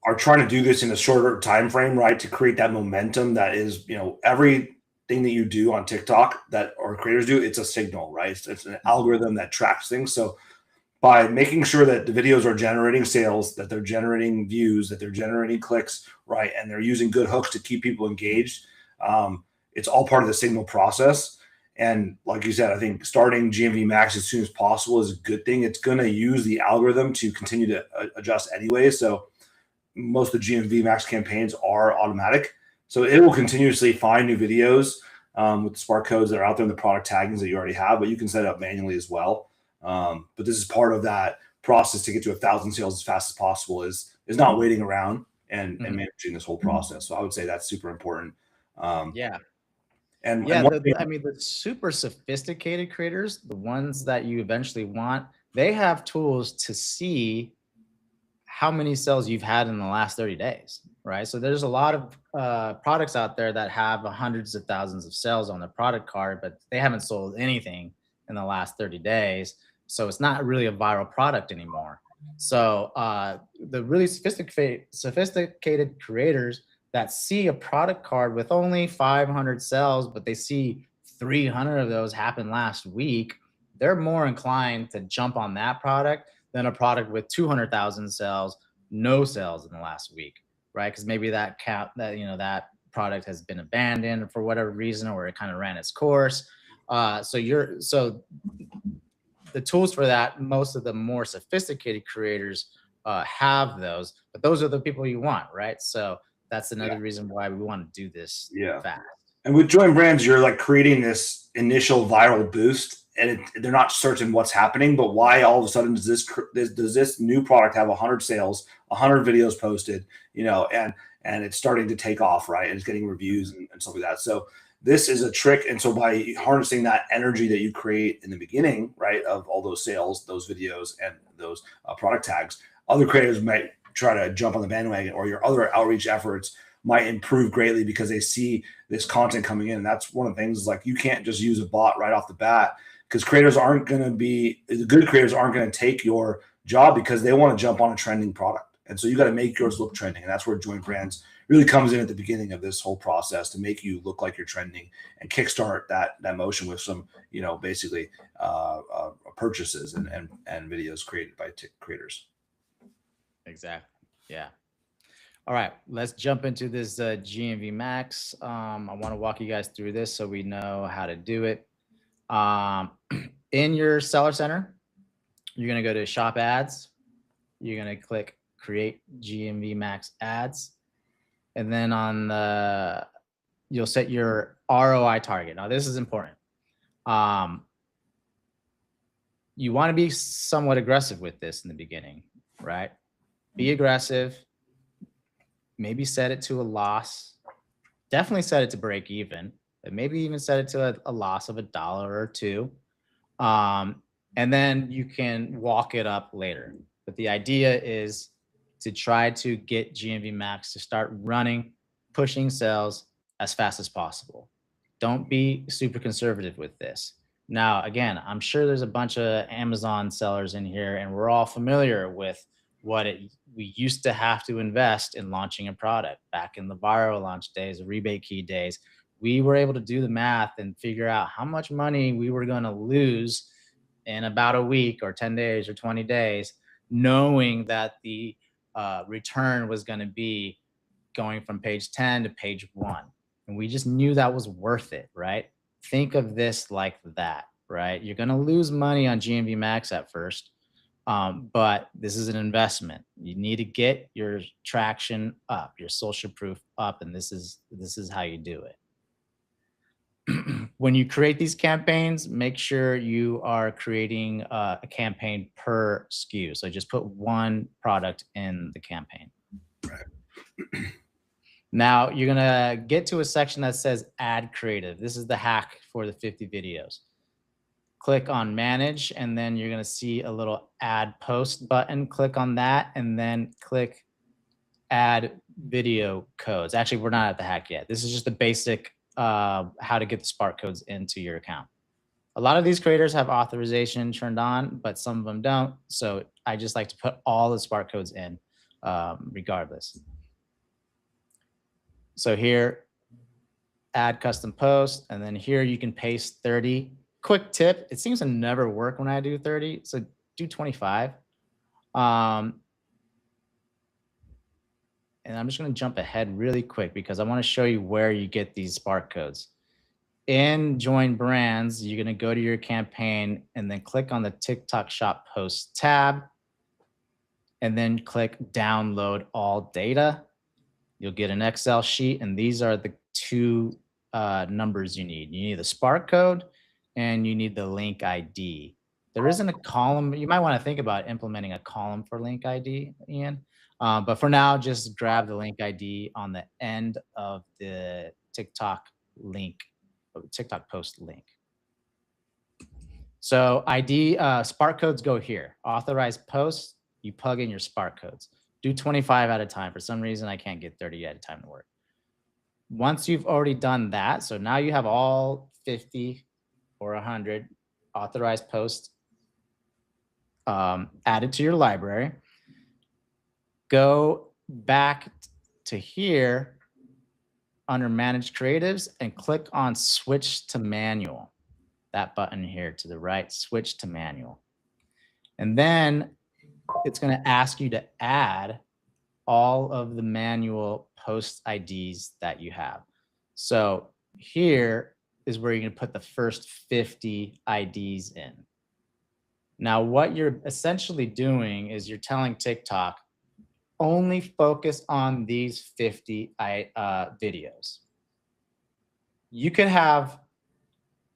are trying to do this in a shorter time frame, right, to create that momentum that is, everything that you do on TikTok that our creators do, it's a signal, right? It's an algorithm that tracks things. So by making sure that the videos are generating sales, that they're generating views, that they're generating clicks, right, and they're using good hooks to keep people engaged, it's all part of the signal process. And like you said, I think starting GMV Max as soon as possible is a good thing. It's going to use the algorithm to continue to adjust anyway. So most of the GMV Max campaigns are automatic. So it will continuously find new videos with the Spark codes that are out there and the product taggings that you already have, but you can set it up manually as well. But this is part of that process to get to 1,000 sales as fast as possible is not waiting around and managing this whole process. So I would say that's super important. The super sophisticated creators, the ones that you eventually want, they have tools to see how many sales you've had in the last 30 days, right? So there's a lot of products out there that have hundreds of thousands of sales on their product card, but they haven't sold anything in the last 30 days. So it's not really a viral product anymore. So the really sophisticated creators that see a product card with only 500 sales, but they see 300 of those happen last week, they're more inclined to jump on that product than a product with 200,000 sales, no sales in the last week. right? Because maybe that that product has been abandoned for whatever reason, or it kind of ran its course. So the tools for that, most of the more sophisticated creators have those, but those are the people you want, right? So that's another reason why we want to do this fast. And with Join Brands, you're like creating this initial viral boost, and they're not certain what's happening, but why all of a sudden does this new product have 100 sales, 100 videos posted, and it's starting to take off, right? And it's getting reviews and stuff like that. So this is a trick. And so by harnessing that energy that you create in the beginning, right, of all those sales, those videos, and those product tags, other creators might try to jump on the bandwagon, or your other outreach efforts might improve greatly because they see this content coming in. And that's one of the things, is like, you can't just use a bot right off the bat, because the good creators aren't going to take your job because they want to jump on a trending product. And so you got to make yours look trending. And that's where Join Brands really comes in at the beginning of this whole process, to make you look like you're trending and kickstart that motion with some, basically purchases and videos created by creators. Exactly. Yeah. All right, let's jump into this GMV Max. I want to walk you guys through this so we know how to do it. In your seller center, you're going to go to Shop Ads. You're going to click Create GMV Max Ads. And then you'll set your ROI target. Now, this is important. You want to be somewhat aggressive with this in the beginning, right? Be aggressive. Maybe set it to a loss. Definitely set it to break even, but maybe even set it to a loss of $1 or $2. And then you can walk it up later. But the idea is to try to get GMV Max to start running, pushing sales as fast as possible. Don't be super conservative with this. Now, again, I'm sure there's a bunch of Amazon sellers in here, and we're all familiar with we used to have to invest in launching a product. Back in the viral launch days, the rebate key days, we were able to do the math and figure out how much money we were going to lose in about a week or 10 days or 20 days, knowing that the return was going to be going from page 10 to page 1. And we just knew that was worth it, right? Think of this like that, right? You're going to lose money on GMV Max at first. But this is an investment. You need to get your traction up, your social proof up, and this is how you do it. When you create these campaigns, make sure you are creating a campaign per SKU. So just put one product in the campaign. Right. Now you're gonna get to a section that says Add Creative. This is the hack for the 50 videos. Click on Manage, and then you're going to see a little Add Post button. Click on that, and then click Add Video Codes. Actually, we're not at the hack yet. This is just the basic how to get the Spark codes into your account. A lot of these creators have authorization turned on, but some of them don't. So I just like to put all the Spark codes in regardless. So here, Add Custom Post, and then here you can paste 30. Quick tip, it seems to never work when I do 30, so do 25. And I'm just going to jump ahead really quick because I want to show you where you get these Spark codes. In Join Brands, you're going to go to your campaign and then click on the TikTok Shop Posts tab, and then click Download All Data. You'll get an Excel sheet, and these are the two numbers you need. You need the Spark code, and you need the link ID. There isn't a column. You might want to think about implementing a column for link ID, Ian. But for now, just grab the link ID on the end of the TikTok link, TikTok post link. So ID, Spark codes go here. Authorized posts, you plug in your Spark codes. Do 25 at a time. For some reason, I can't get 30 at a time to work. Once you've already done that, so now you have all 50 or 100 authorized posts added to your library. Go back to here under Manage Creatives and click on Switch to Manual. That button here to the right, Switch to Manual. And then it's going to ask you to add all of the manual post IDs that you have. So here is where you're going to put the first 50 IDs in. Now, what you're essentially doing is you're telling TikTok, only focus on these 50 videos. You could have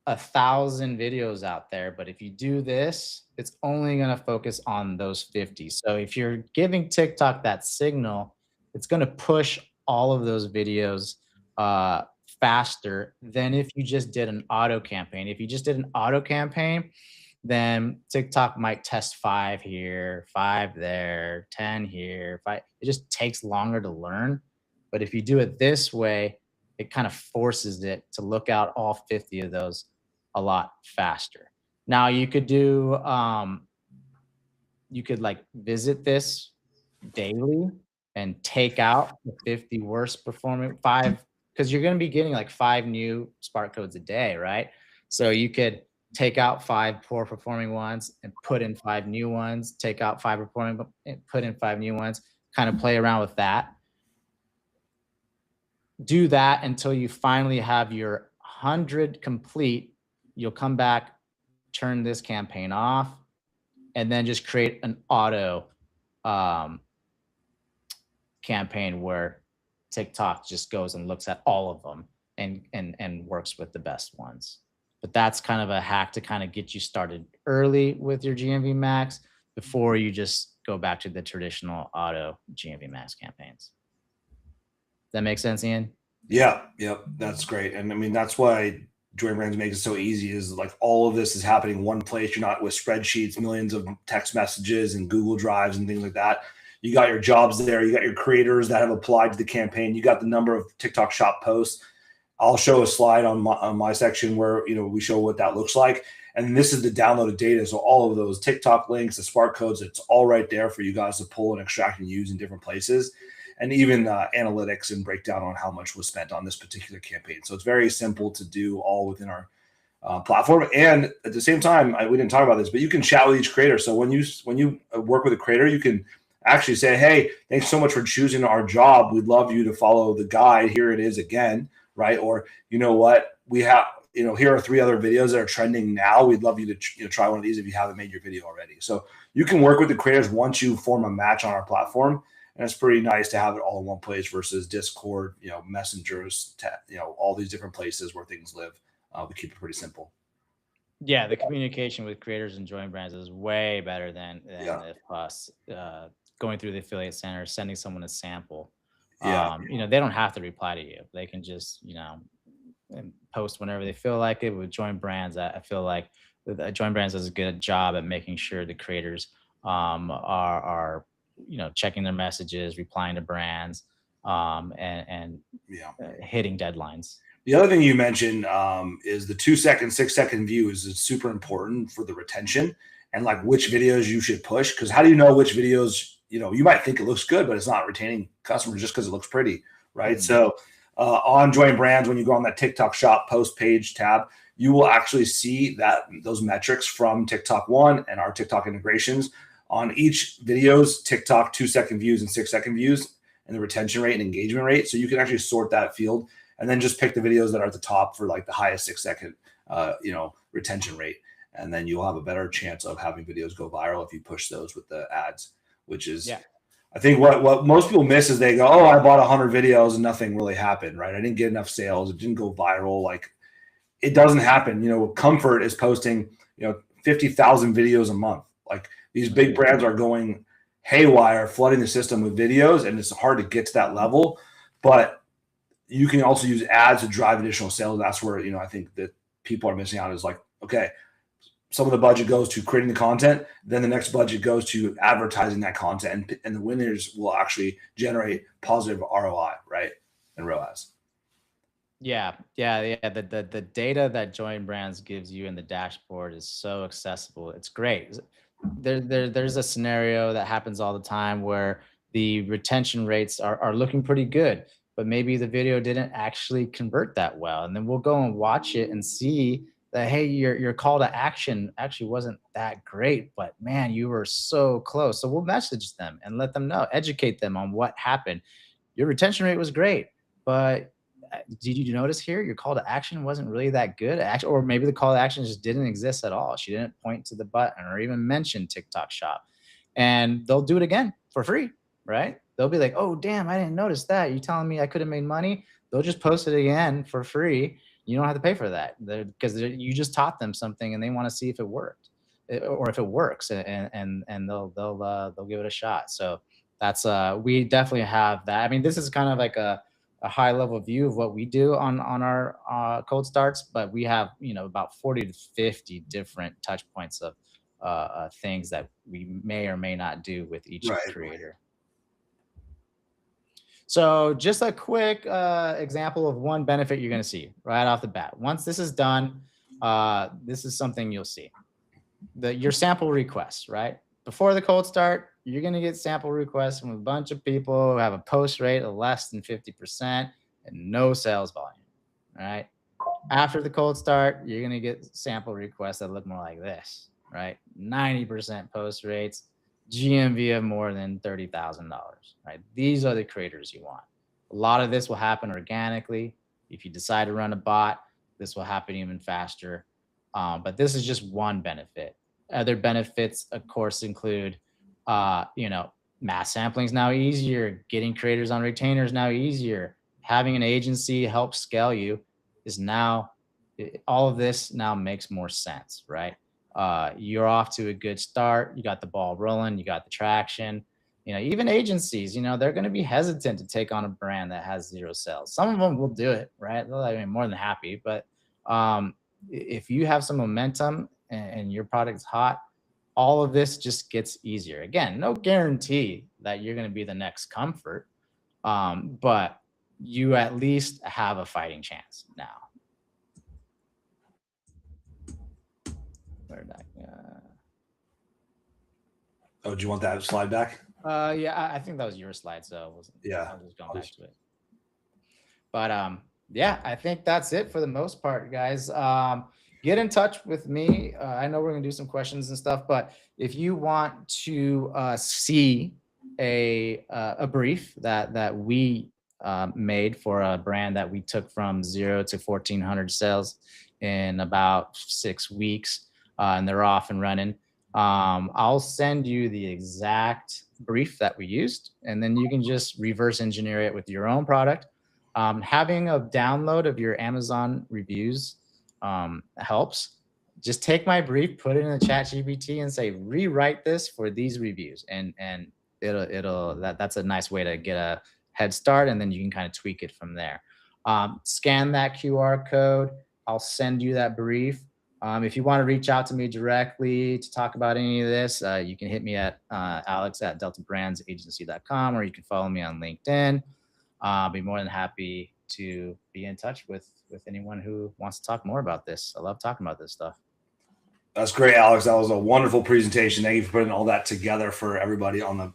1,000 videos out there, but if you do this, it's only going to focus on those 50. So if you're giving TikTok that signal, it's going to push all of those videos faster than if you just did an auto campaign. If you just did an auto campaign, then TikTok might test 5 here, 5 there, 10 here, 5. It just takes longer to learn. But if you do it this way, it kind of forces it to look out all 50 of those a lot faster. Now you could do, you could like visit this daily and take out the 50 worst performing 5, because you're going to be getting like 5 new Spark codes a day, right? So you could take out 5 poor performing ones and put in 5 new ones, take out 5 performing and put in 5 new ones, kind of play around with that. Do that until you finally have your 100 complete. You'll come back, turn this campaign off, and then just create an auto campaign where TikTok just goes and looks at all of them and works with the best ones. But that's kind of a hack to kind of get you started early with your GMV max before you just go back to the traditional auto GMV max campaigns. Does that make sense, Ian? Yeah, yep, that's great. And I mean, that's why Join Brands makes it so easy, is like all of this is happening in one place. You're not with spreadsheets, millions of text messages and Google Drives and things like that. You got your jobs there. You got your creators that have applied to the campaign. You got the number of TikTok shop posts. I'll show a slide on my section where, we show what that looks like. And this is the downloaded data. So all of those TikTok links, the Spark codes, it's all right there for you guys to pull and extract and use in different places. And even analytics and breakdown on how much was spent on this particular campaign. So it's very simple to do all within our platform. And at the same time, we didn't talk about this, but you can chat with each creator. So when you work with a creator, you can actually say, hey, thanks so much for choosing our job. We'd love you to follow the guide. Here it is again, right? Or, you know what, we have, here are 3 other videos that are trending now. We'd love you to try one of these if you haven't made your video already. So you can work with the creators once you form a match on our platform. And it's pretty nice to have it all in one place versus Discord, messengers, all these different places where things live. We keep it pretty simple. Yeah, the communication with creators and Join Brands is way better than if us going through the affiliate center, sending someone a sample. Yeah. They don't have to reply to you. They can just, and post whenever they feel like it. With Join Brands, I feel like Join Brands does a good job at making sure the creators are checking their messages, replying to brands, and hitting deadlines. The other thing you mentioned is the 2-second, 6-second views is super important for the retention and like which videos you should push. Because how do you know which videos, you might think it looks good, but it's not retaining customers just because it looks pretty, right? Mm-hmm. So on Join Brands, when you go on that TikTok shop post page tab, you will actually see those metrics from TikTok One and our TikTok integrations on each video's TikTok 2-second views and 6-second views and the retention rate and engagement rate. So you can actually sort that field and then just pick the videos that are at the top for like the highest 6-second, retention rate. And then you'll have a better chance of having videos go viral if you push those with the ads, which is, I think what most people miss is they go, oh, I bought 100 videos and nothing really happened, right? I didn't get enough sales. It didn't go viral. Like it doesn't happen. Comfort is posting, 50,000 videos a month. Like these big brands are going haywire, flooding the system with videos, and it's hard to get to that level. But you can also use ads to drive additional sales. That's where, I think that people are missing out is like, okay, some of the budget goes to creating the content. Then the next budget goes to advertising that content. And the winners will actually generate positive ROI, right? And ROAS. Yeah. The data that Join Brands gives you in the dashboard is so accessible. It's great. There's a scenario that happens all the time where the retention rates are looking pretty good, but maybe the video didn't actually convert that well. And then we'll go and watch it and see that, hey, your call to action actually wasn't that great, but man, you were so close. So we'll message them and let them know, educate them on what happened. Your retention rate was great, but did you notice here your call to action wasn't really that good? Or maybe the call to action just didn't exist at all. She didn't point to the button or even mention TikTok Shop. And they'll do it again for free, right? They'll be like, oh, damn, I didn't notice that. You telling me I could have made money? They'll just post it again for free. You don't have to pay for that because you just taught them something and they want to see if it worked or if it works, and they'll give it a shot. So that's we definitely have that. I mean, this is kind of like a high level view of what we do on our cold starts, but we have, you know, about 40 to 50 different touch points of things that we may or may not do with each creator. So just a quick example of one benefit you're going to see right off the bat. Once this is done, this is something you'll see. Your sample requests, right? Before the cold start, you're going to get sample requests from a bunch of people who have a post rate of less than 50% and no sales volume, right? After the cold start, you're going to get sample requests that look more like this, right? 90% post rates, GMV of more than $30,000, right? These are the creators you want. A lot of this will happen organically. If you decide to run a bot, this will happen even faster. But this is just one benefit. Other benefits, of course, include, you know, mass sampling is now easier. Getting creators on retainers now easier. Having an agency help scale you is now, all of this now makes more sense, right? You're off to a good start. You got the ball rolling. You got the traction. You know, even agencies, you know, they're going to be hesitant to take on a brand that has 0 sales. Some of them will do it, right? They'll be more than happy. But if you have some momentum and your product's hot, all of this just gets easier. Again, no guarantee that you're going to be the next Comfort, but you at least have a fighting chance now. Oh, do you want that slide back? Yeah, I think that was your slide, so I was just going back to it. But yeah, I think that's it for the most part, guys. Get in touch with me. I know we're gonna do some questions and stuff, but if you want to see a brief that we made for a brand that we took from 0 to 1,400 sales in about 6 weeks, and they're off and running, I'll send you the exact brief that we used, and then you can just reverse engineer it with your own product. Having a download of your Amazon reviews helps. Just take my brief, put it in the ChatGPT and say, rewrite this for these reviews. And that's a nice way to get a head start. And then you can kind of tweak it from there. Scan that QR code. I'll send you that brief. If you want to reach out to me directly to talk about any of this, you can hit me at alex@deltabrandsagency.com, or you can follow me on LinkedIn. I'll be more than happy to be in touch with anyone who wants to talk more about this. I love talking about this stuff. That's great, Alex. That was a wonderful presentation. Thank you for putting all that together for everybody on the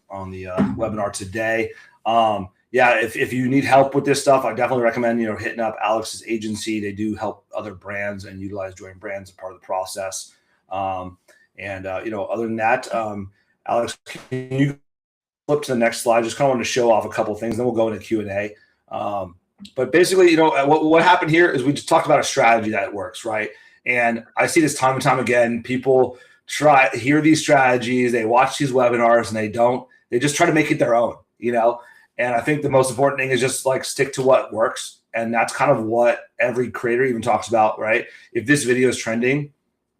webinar today. Yeah, if you need help with this stuff, I definitely recommend hitting up Alex's agency. They do help other brands and utilize Join Brands as part of the process. Other than that, Alex, can you flip to the next slide? Just kind of wanted to show off a couple of things, then we'll go into Q&A. But basically, what happened here is we just talked about a strategy that works, right? And I see this time and time again. People hear these strategies, they watch these webinars, and they just try to make it their own, And I think the most important thing is just stick to what works. And that's kind of what every creator even talks about, right? If this video is trending,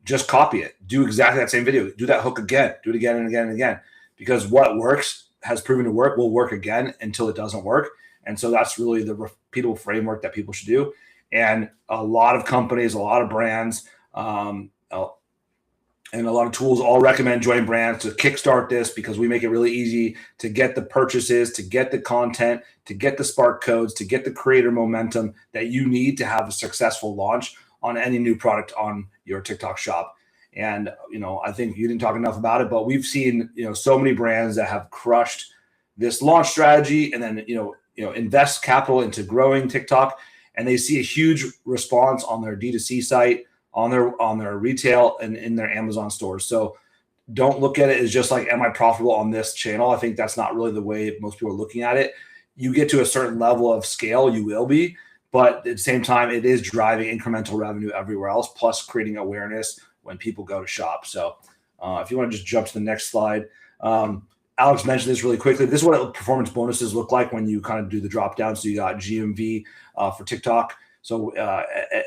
just copy it. Do exactly that same video. Do that hook again. Do it again and again and again. Because what works has proven to work will work again until it doesn't work. And so that's really the repeatable framework that people should do. And a lot of companies, a lot of brands, and a lot of tools all recommend Join Brands to kickstart this, because we make it really easy to get the purchases, to get the content, to get the spark codes, to get the creator momentum that you need to have a successful launch on any new product on your TikTok shop. And, I think you didn't talk enough about it, but we've seen, so many brands that have crushed this launch strategy and then, invest capital into growing TikTok, and they see a huge response on their D2C site, on their retail and in their Amazon stores. So don't look at it as just like, am I profitable on this channel? I think that's not really the way most people are looking at it. You get to a certain level of scale, you will be, but at the same time, it is driving incremental revenue everywhere else, plus creating awareness when people go to shop. So if you want to just jump to the next slide. Alex mentioned this really quickly. This is what performance bonuses look like when you kind of do the drop down. So you got GMV for TikTok. So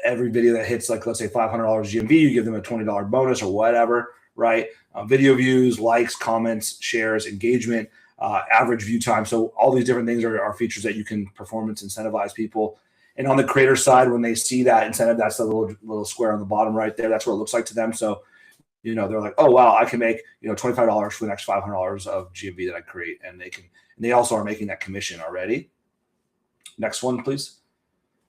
every video that hits, like, let's say $500 GMV, you give them a $20 bonus or whatever, right? Video views, likes, comments, shares, engagement, average view time. So all these different things are features that you can performance incentivize people. And on the creator side, when they see that incentive, that's the little square on the bottom right there. That's what it looks like to them. So, they're like, oh, wow, I can make, $25 for the next $500 of GMV that I create. And they also are making that commission already. Next one, please.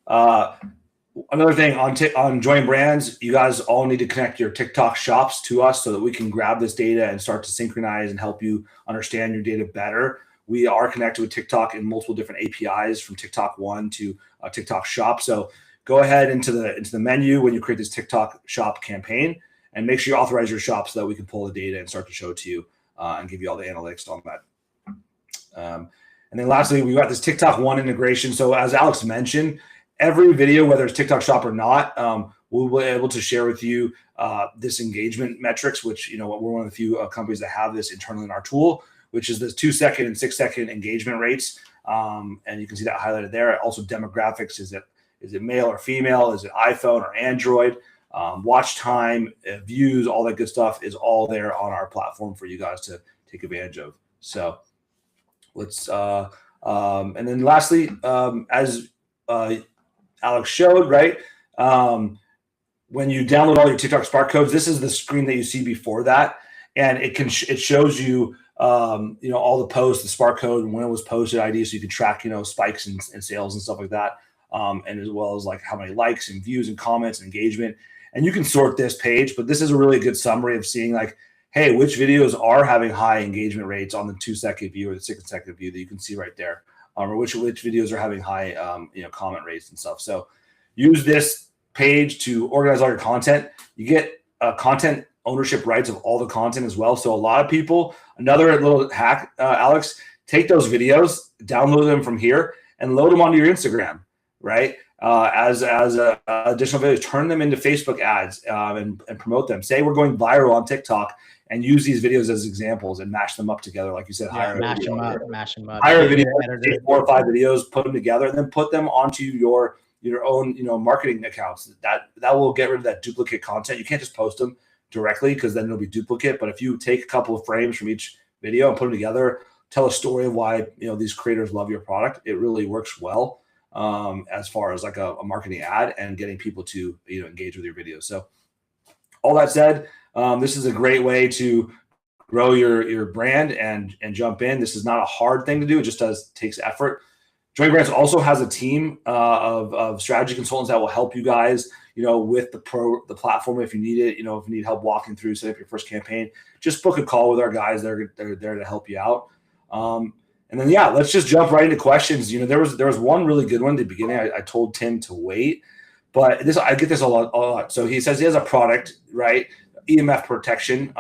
Another thing on Join Brands, you guys all need to connect your TikTok shops to us so that we can grab this data and start to synchronize and help you understand your data better. We are connected with TikTok in multiple different APIs, from TikTok One to TikTok Shop. So go ahead into the menu when you create this TikTok Shop campaign, and make sure you authorize your shop so that we can pull the data and start to show it to you and give you all the analytics on that. And then lastly, we got this TikTok One integration. So as Alex mentioned, every video, whether it's TikTok Shop or not, we'll be able to share with you this engagement metrics, which, we're one of the few companies that have this internally in our tool, which is the 2-second and 6-second engagement rates. And you can see that highlighted there. Also demographics, is it male or female? Is it iPhone or Android? Watch time, views, all that good stuff is all there on our platform for you guys to take advantage of. So let's, and then lastly, as Alex showed, right? When you download all your TikTok Spark codes, this is the screen that you see before that. And it shows you, all the posts, the Spark code, and when it was posted, ID, so you can track, spikes in sales and stuff like that. And as well as like how many likes and views and comments and engagement. And you can sort this page, but this is a really good summary of seeing, like, hey, which videos are having high engagement rates on the 2-second view or the 6-second view that you can see right there, or which videos are having high, comment rates and stuff. So use this page to organize all your content. You get content ownership rights of all the content as well. So a lot of people, another little hack, Alex, take those videos, download them from here, and load them onto your Instagram, right? As additional videos, turn them into Facebook ads and promote them. Say we're going viral on TikTok, and use these videos as examples and mash them up together. Like you said, mash them up. Hire a video, take 4 or 5 videos, put them together, and then put them onto your own, marketing accounts. That will get rid of that duplicate content. You can't just post them directly because then it'll be duplicate. But if you take a couple of frames from each video and put them together, tell a story of why, these creators love your product, it really works well as far as like a marketing ad and getting people to, engage with your videos. So all that said, this is a great way to grow your brand and jump in. This is not a hard thing to do. It just takes effort. Join Brands also has a team of strategy consultants that will help you guys, with the platform if you need it. If you need help walking through, set up your first campaign, just book a call with our guys. They're there to help you out. And then, let's just jump right into questions. There was one really good one at the beginning. I told Tim to wait, but I get this a lot. So he says he has a product, right? EMF protection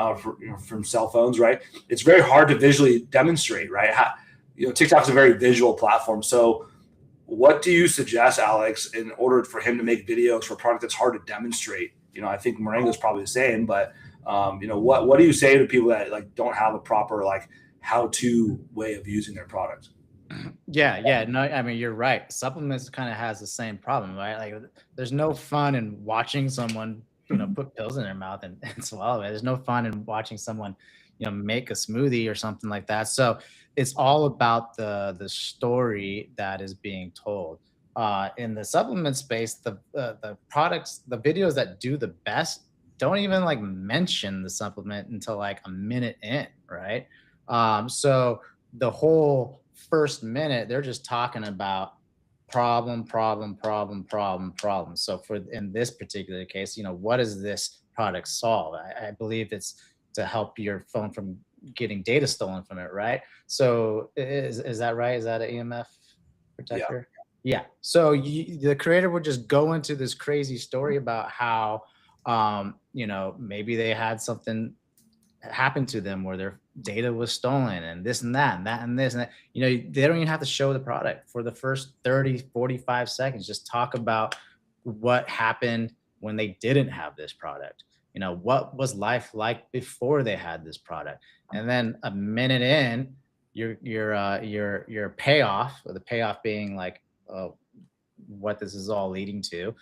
from cell phones, right? It's very hard to visually demonstrate, right? TikTok's a very visual platform. So what do you suggest, Alex, in order for him to make videos for a product that's hard to demonstrate? I think Marengo's probably the same, but what do you say to people that like don't have a proper like how-to way of using their product? Yeah. No, I mean, you're right. Supplements kind of has the same problem, right? Like there's no fun in watching someone, put pills in their mouth and swallow it. There's no fun in watching someone, make a smoothie or something like that. So it's all about the story that is being told. In the supplement space, the products, the videos that do the best don't even like mention the supplement until like a minute in, right? So the whole first minute, they're just talking about problem. So in this particular case, what does this product solve? I believe it's to help your phone from getting data stolen from it, right? So is that right? Is that an EMF protector? Yeah. So the creator would just go into this crazy story about how Maybe they had something happened to them where their data was stolen and this and that and that and this and that. They don't even have to show the product for the first 30, 45 seconds. Just talk about what happened when they didn't have this product. What was life like before they had this product? And then a minute in, your payoff, or the payoff being like what this is all leading to,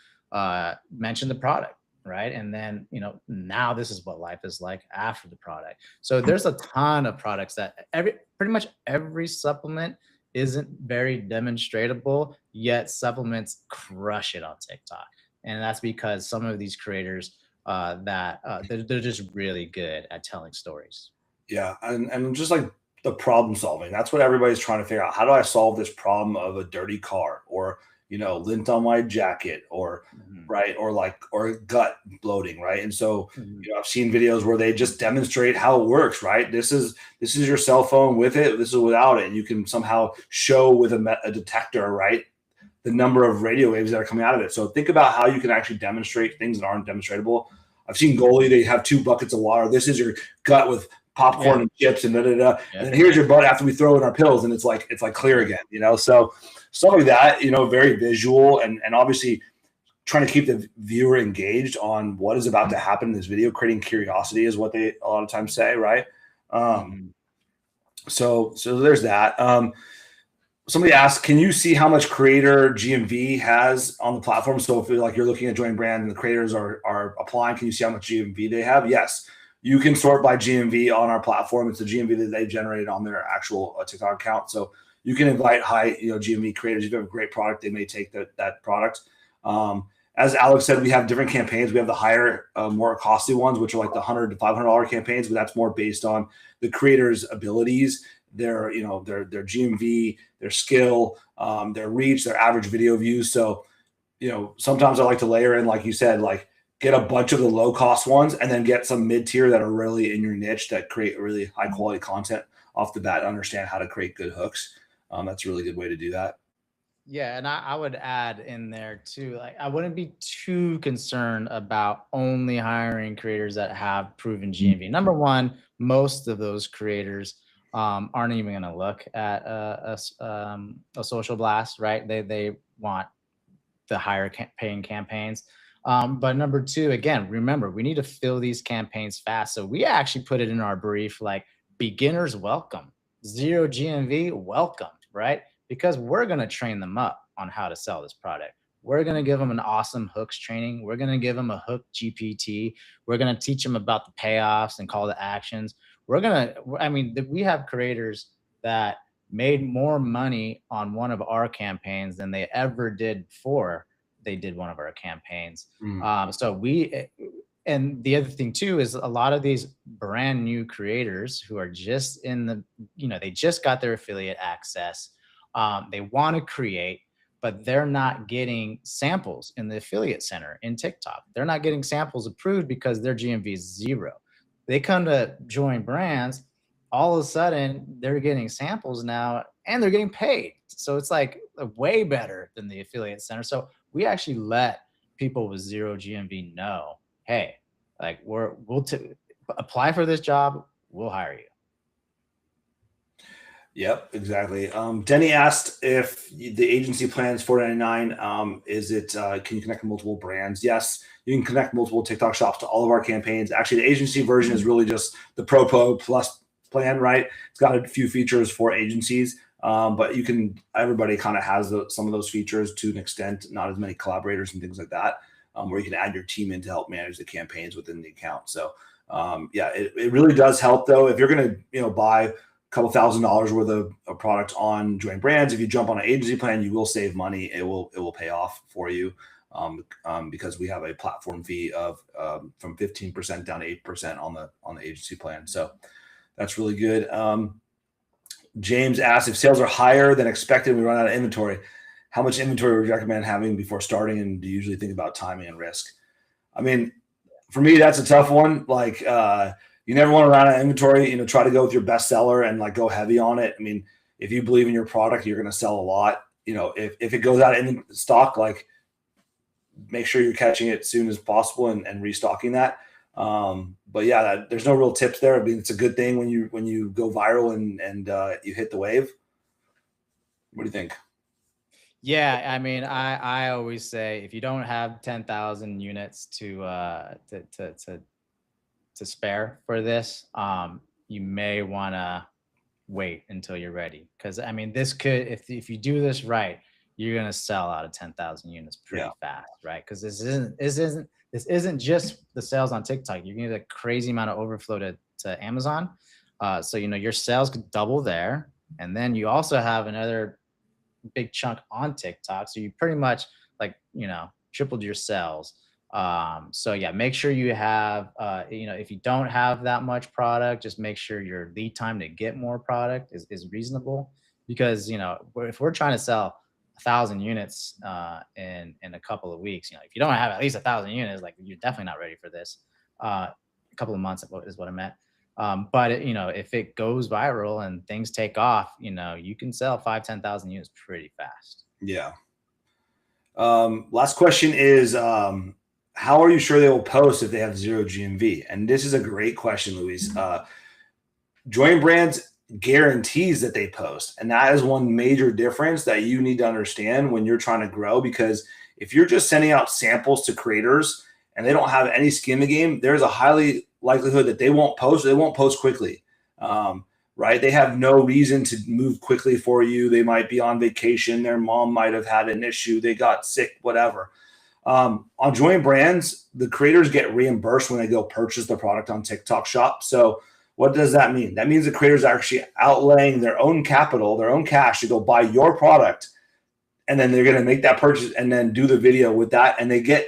mention the product, right? And then, now this is what life is like after the product. So there's a ton of products that pretty much every supplement isn't very demonstratable, yet supplements crush it on TikTok. And that's because some of these creators they're just really good at telling stories. Yeah, and just like the problem solving, that's what everybody's trying to figure out. How do I solve this problem of a dirty car, or lint on my jacket, or right, or gut bloating, right? And so I've seen videos where they just demonstrate how it works, right? This is your cell phone with it, this is without it, and you can somehow show with a detector, right, the number of radio waves that are coming out of it. So think about how you can actually demonstrate things that aren't demonstratable. I've seen Goalie, they have 2 buckets of water. This is your gut with popcorn and chips and da da da. Yeah. And then here's your butt after we throw in our pills, and it's like clear again, So stuff like that, very visual, and obviously trying to keep the viewer engaged on what is about to happen in this video. Creating curiosity is what they a lot of times say, right? So there's that. Somebody asked, can you see how much creator GMV has on the platform? So if you're looking at join brand and the creators are applying, can you see how much GMV they have? Yes, you can sort by GMV on our platform. It's the GMV that they've generated on their actual TikTok account. So you can invite high GMV creators. If you have a great product, they may take that product. As Alex said, we have different campaigns. We have the higher, more costly ones, which are like the $100 to $500 campaigns, but that's more based on the creator's abilities, their GMV, their skill, their reach, their average video views. So, sometimes I like to layer in, like you said, like get a bunch of the low cost ones and then get some mid tier that are really in your niche that create really high quality content off the bat, understand how to create good hooks. That's a really good way to do that. Yeah, and I would add in there too, like I wouldn't be too concerned about only hiring creators that have proven GMV. Number one, most of those creators aren't even going to look at a social blast, right? They want the higher paying campaigns. But number two, again, remember, we need to fill these campaigns fast. So we actually put it in our brief, like beginners welcome, 0 GMV welcome, right? Because we're going to train them up on how to sell this product. We're going to give them an awesome hooks training. We're going to give them a hook GPT. We're going to teach them about the payoffs and call to actions. We have creators that made more money on one of our campaigns than they ever did before they did one of our campaigns. And the other thing too is a lot of these brand new creators who are just they just got their affiliate access. They want to create, but they're not getting samples in the affiliate center in TikTok. They're not getting samples approved because their GMV is 0. They come to join brands, all of a sudden they're getting samples now and they're getting paid. So it's like way better than the affiliate center. So we actually let people with 0 GMV know, hey, like we'll apply for this job, we'll hire you. Yep, exactly. Denny asked if the agency plan is $4.99. Is it? Can you connect multiple brands? Yes, you can connect multiple TikTok shops to all of our campaigns. Actually, the agency version is really just the Pro Plus plan, right? It's got a few features for agencies, but everybody kind of has some of those features to an extent. Not as many collaborators and things like that, where you can add your team in to help manage the campaigns within the account. So, it really does help though. If you're going to buy couple $1,000s worth of a product on joint brands, if you jump on an agency plan, you will save money. It will pay off for you, because we have a platform fee of from 15% down to 8% on the agency plan. So that's really good. James asked if sales are higher than expected and we run out of inventory, how much inventory would you recommend having before starting, and do you usually think about timing and risk? I mean, for me, that's a tough one. Like, you never want to run out of inventory. Try to go with your best seller and like go heavy on it. I mean, if you believe in your product, you're going to sell a lot. If it goes out in stock, like make sure you're catching it as soon as possible and restocking that. But yeah, there's no real tips there. I mean, it's a good thing when you go viral and you hit the wave. What do you think? Yeah, I mean, I always say if you don't have 10,000 units to spare for this, you may want to wait until you're ready. Because I mean, this could, if you do this right, you're gonna sell out of 10,000 units pretty fast, right? Because this isn't just the sales on TikTok. You're gonna get a crazy amount of overflow to Amazon. So your sales could double there, and then you also have another big chunk on TikTok. So you pretty much tripled your sales. So yeah, make sure you have, if you don't have that much product, just make sure your lead time to get more product is reasonable, because, if we're trying to sell 1,000 units in a couple of weeks, if you don't have at least 1,000 units, like, you're definitely not ready for this. A couple of months is what I meant. But if it goes viral and things take off, you can sell 10,000 units pretty fast. Yeah. Last question is, how are you sure they will post if they have zero GMV? And this is a great question, Luis. Join Brands guarantees that they post. And that is one major difference that you need to understand when you're trying to grow, because if you're just sending out samples to creators and they don't have any skin in the game, there's a highly likelihood that they won't post. They won't post quickly, right? They have no reason to move quickly for you. They might be on vacation. Their mom might have had an issue. They got sick, whatever. On Join Brands, the creators get reimbursed when they go purchase the product on TikTok Shop. So what does that mean? That means the creators are actually outlaying their own capital, their own cash to go buy your product. And then they're going to make that purchase and then do the video with that. And they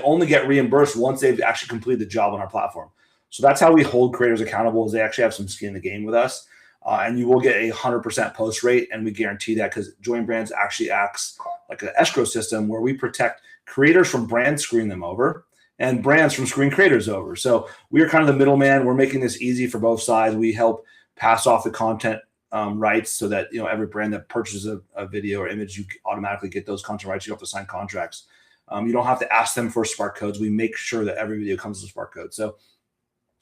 only get reimbursed once they've actually completed the job on our platform. So that's how we hold creators accountable, is they actually have some skin in the game with us. And you will get a 100% post rate, and we guarantee that, because Join Brands actually acts like an escrow system where we protect creators from brands screwing them over and brands from screwing creators over. So we are kind of the middleman. We're making this easy for both sides. We help pass off the content rights so that every brand that purchases a video or image, you automatically get those content rights. You don't have to sign contracts. You don't have to ask them for Spark codes. We make sure that every video comes with a Spark code. So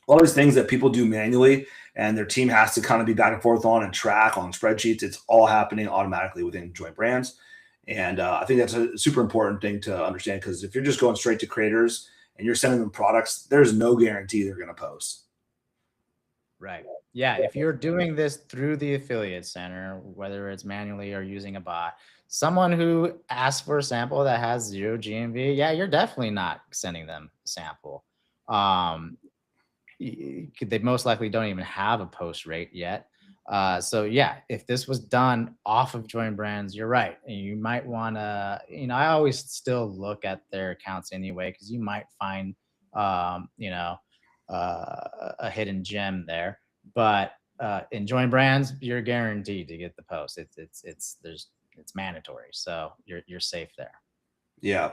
all these things that people do manually and their team has to kind of be back and forth on and track on spreadsheets, it's all happening automatically within Join Brands. And I think that's a super important thing to understand, because if you're just going straight to creators and you're sending them products, there's no guarantee they're going to post. Right. Yeah. If you're doing this through the affiliate center, whether it's manually or using a bot, someone who asks for a sample that has zero GMV, yeah, you're definitely not sending them a sample. They most likely don't even have a post rate yet. So yeah, if this was done off of Join Brands, you're right. You might want to, I always still look at their accounts anyway, because you might find, a hidden gem there. But in Join Brands, you're guaranteed to get the post. It's mandatory, so you're safe there. Yeah.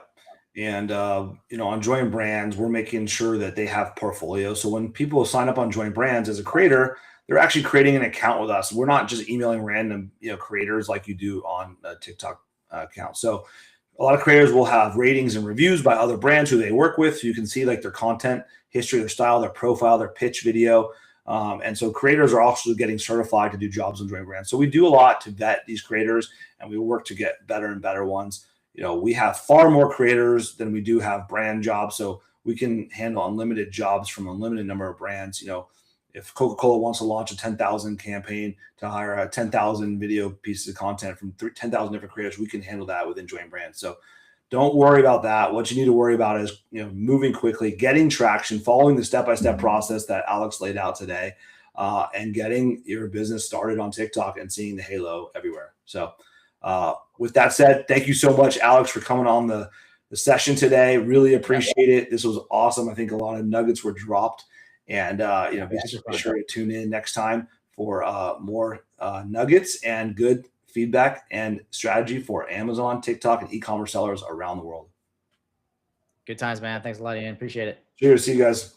And, on Join Brands, we're making sure that they have portfolio. So when people sign up on Join Brands as a creator, they're actually creating an account with us. We're not just emailing random, creators like you do on a TikTok account. So a lot of creators will have ratings and reviews by other brands who they work with. So you can see like their content history, their style, their profile, their pitch video. And so creators are also getting certified to do jobs on Join Brands. So we do a lot to vet these creators, and we work to get better and better ones. We have far more creators than we do have brand jobs. So we can handle unlimited jobs from a limited number of brands. If Coca-Cola wants to launch a 10,000 campaign to hire a 10,000 video pieces of content from 10,000 different creators, we can handle that within Join Brands. So don't worry about that. What you need to worry about is, moving quickly, getting traction, following the step-by-step process that Alex laid out today, and getting your business started on TikTok and seeing the halo everywhere. So with that said, thank you so much, Alex, for coming on the session today. Really appreciate it. This was awesome. I think a lot of nuggets were dropped. And, be sure to tune in next time for more nuggets and good feedback and strategy for Amazon, TikTok, and e-commerce sellers around the world. Good times, man. Thanks a lot, Ian. Appreciate it. Cheers. See you guys.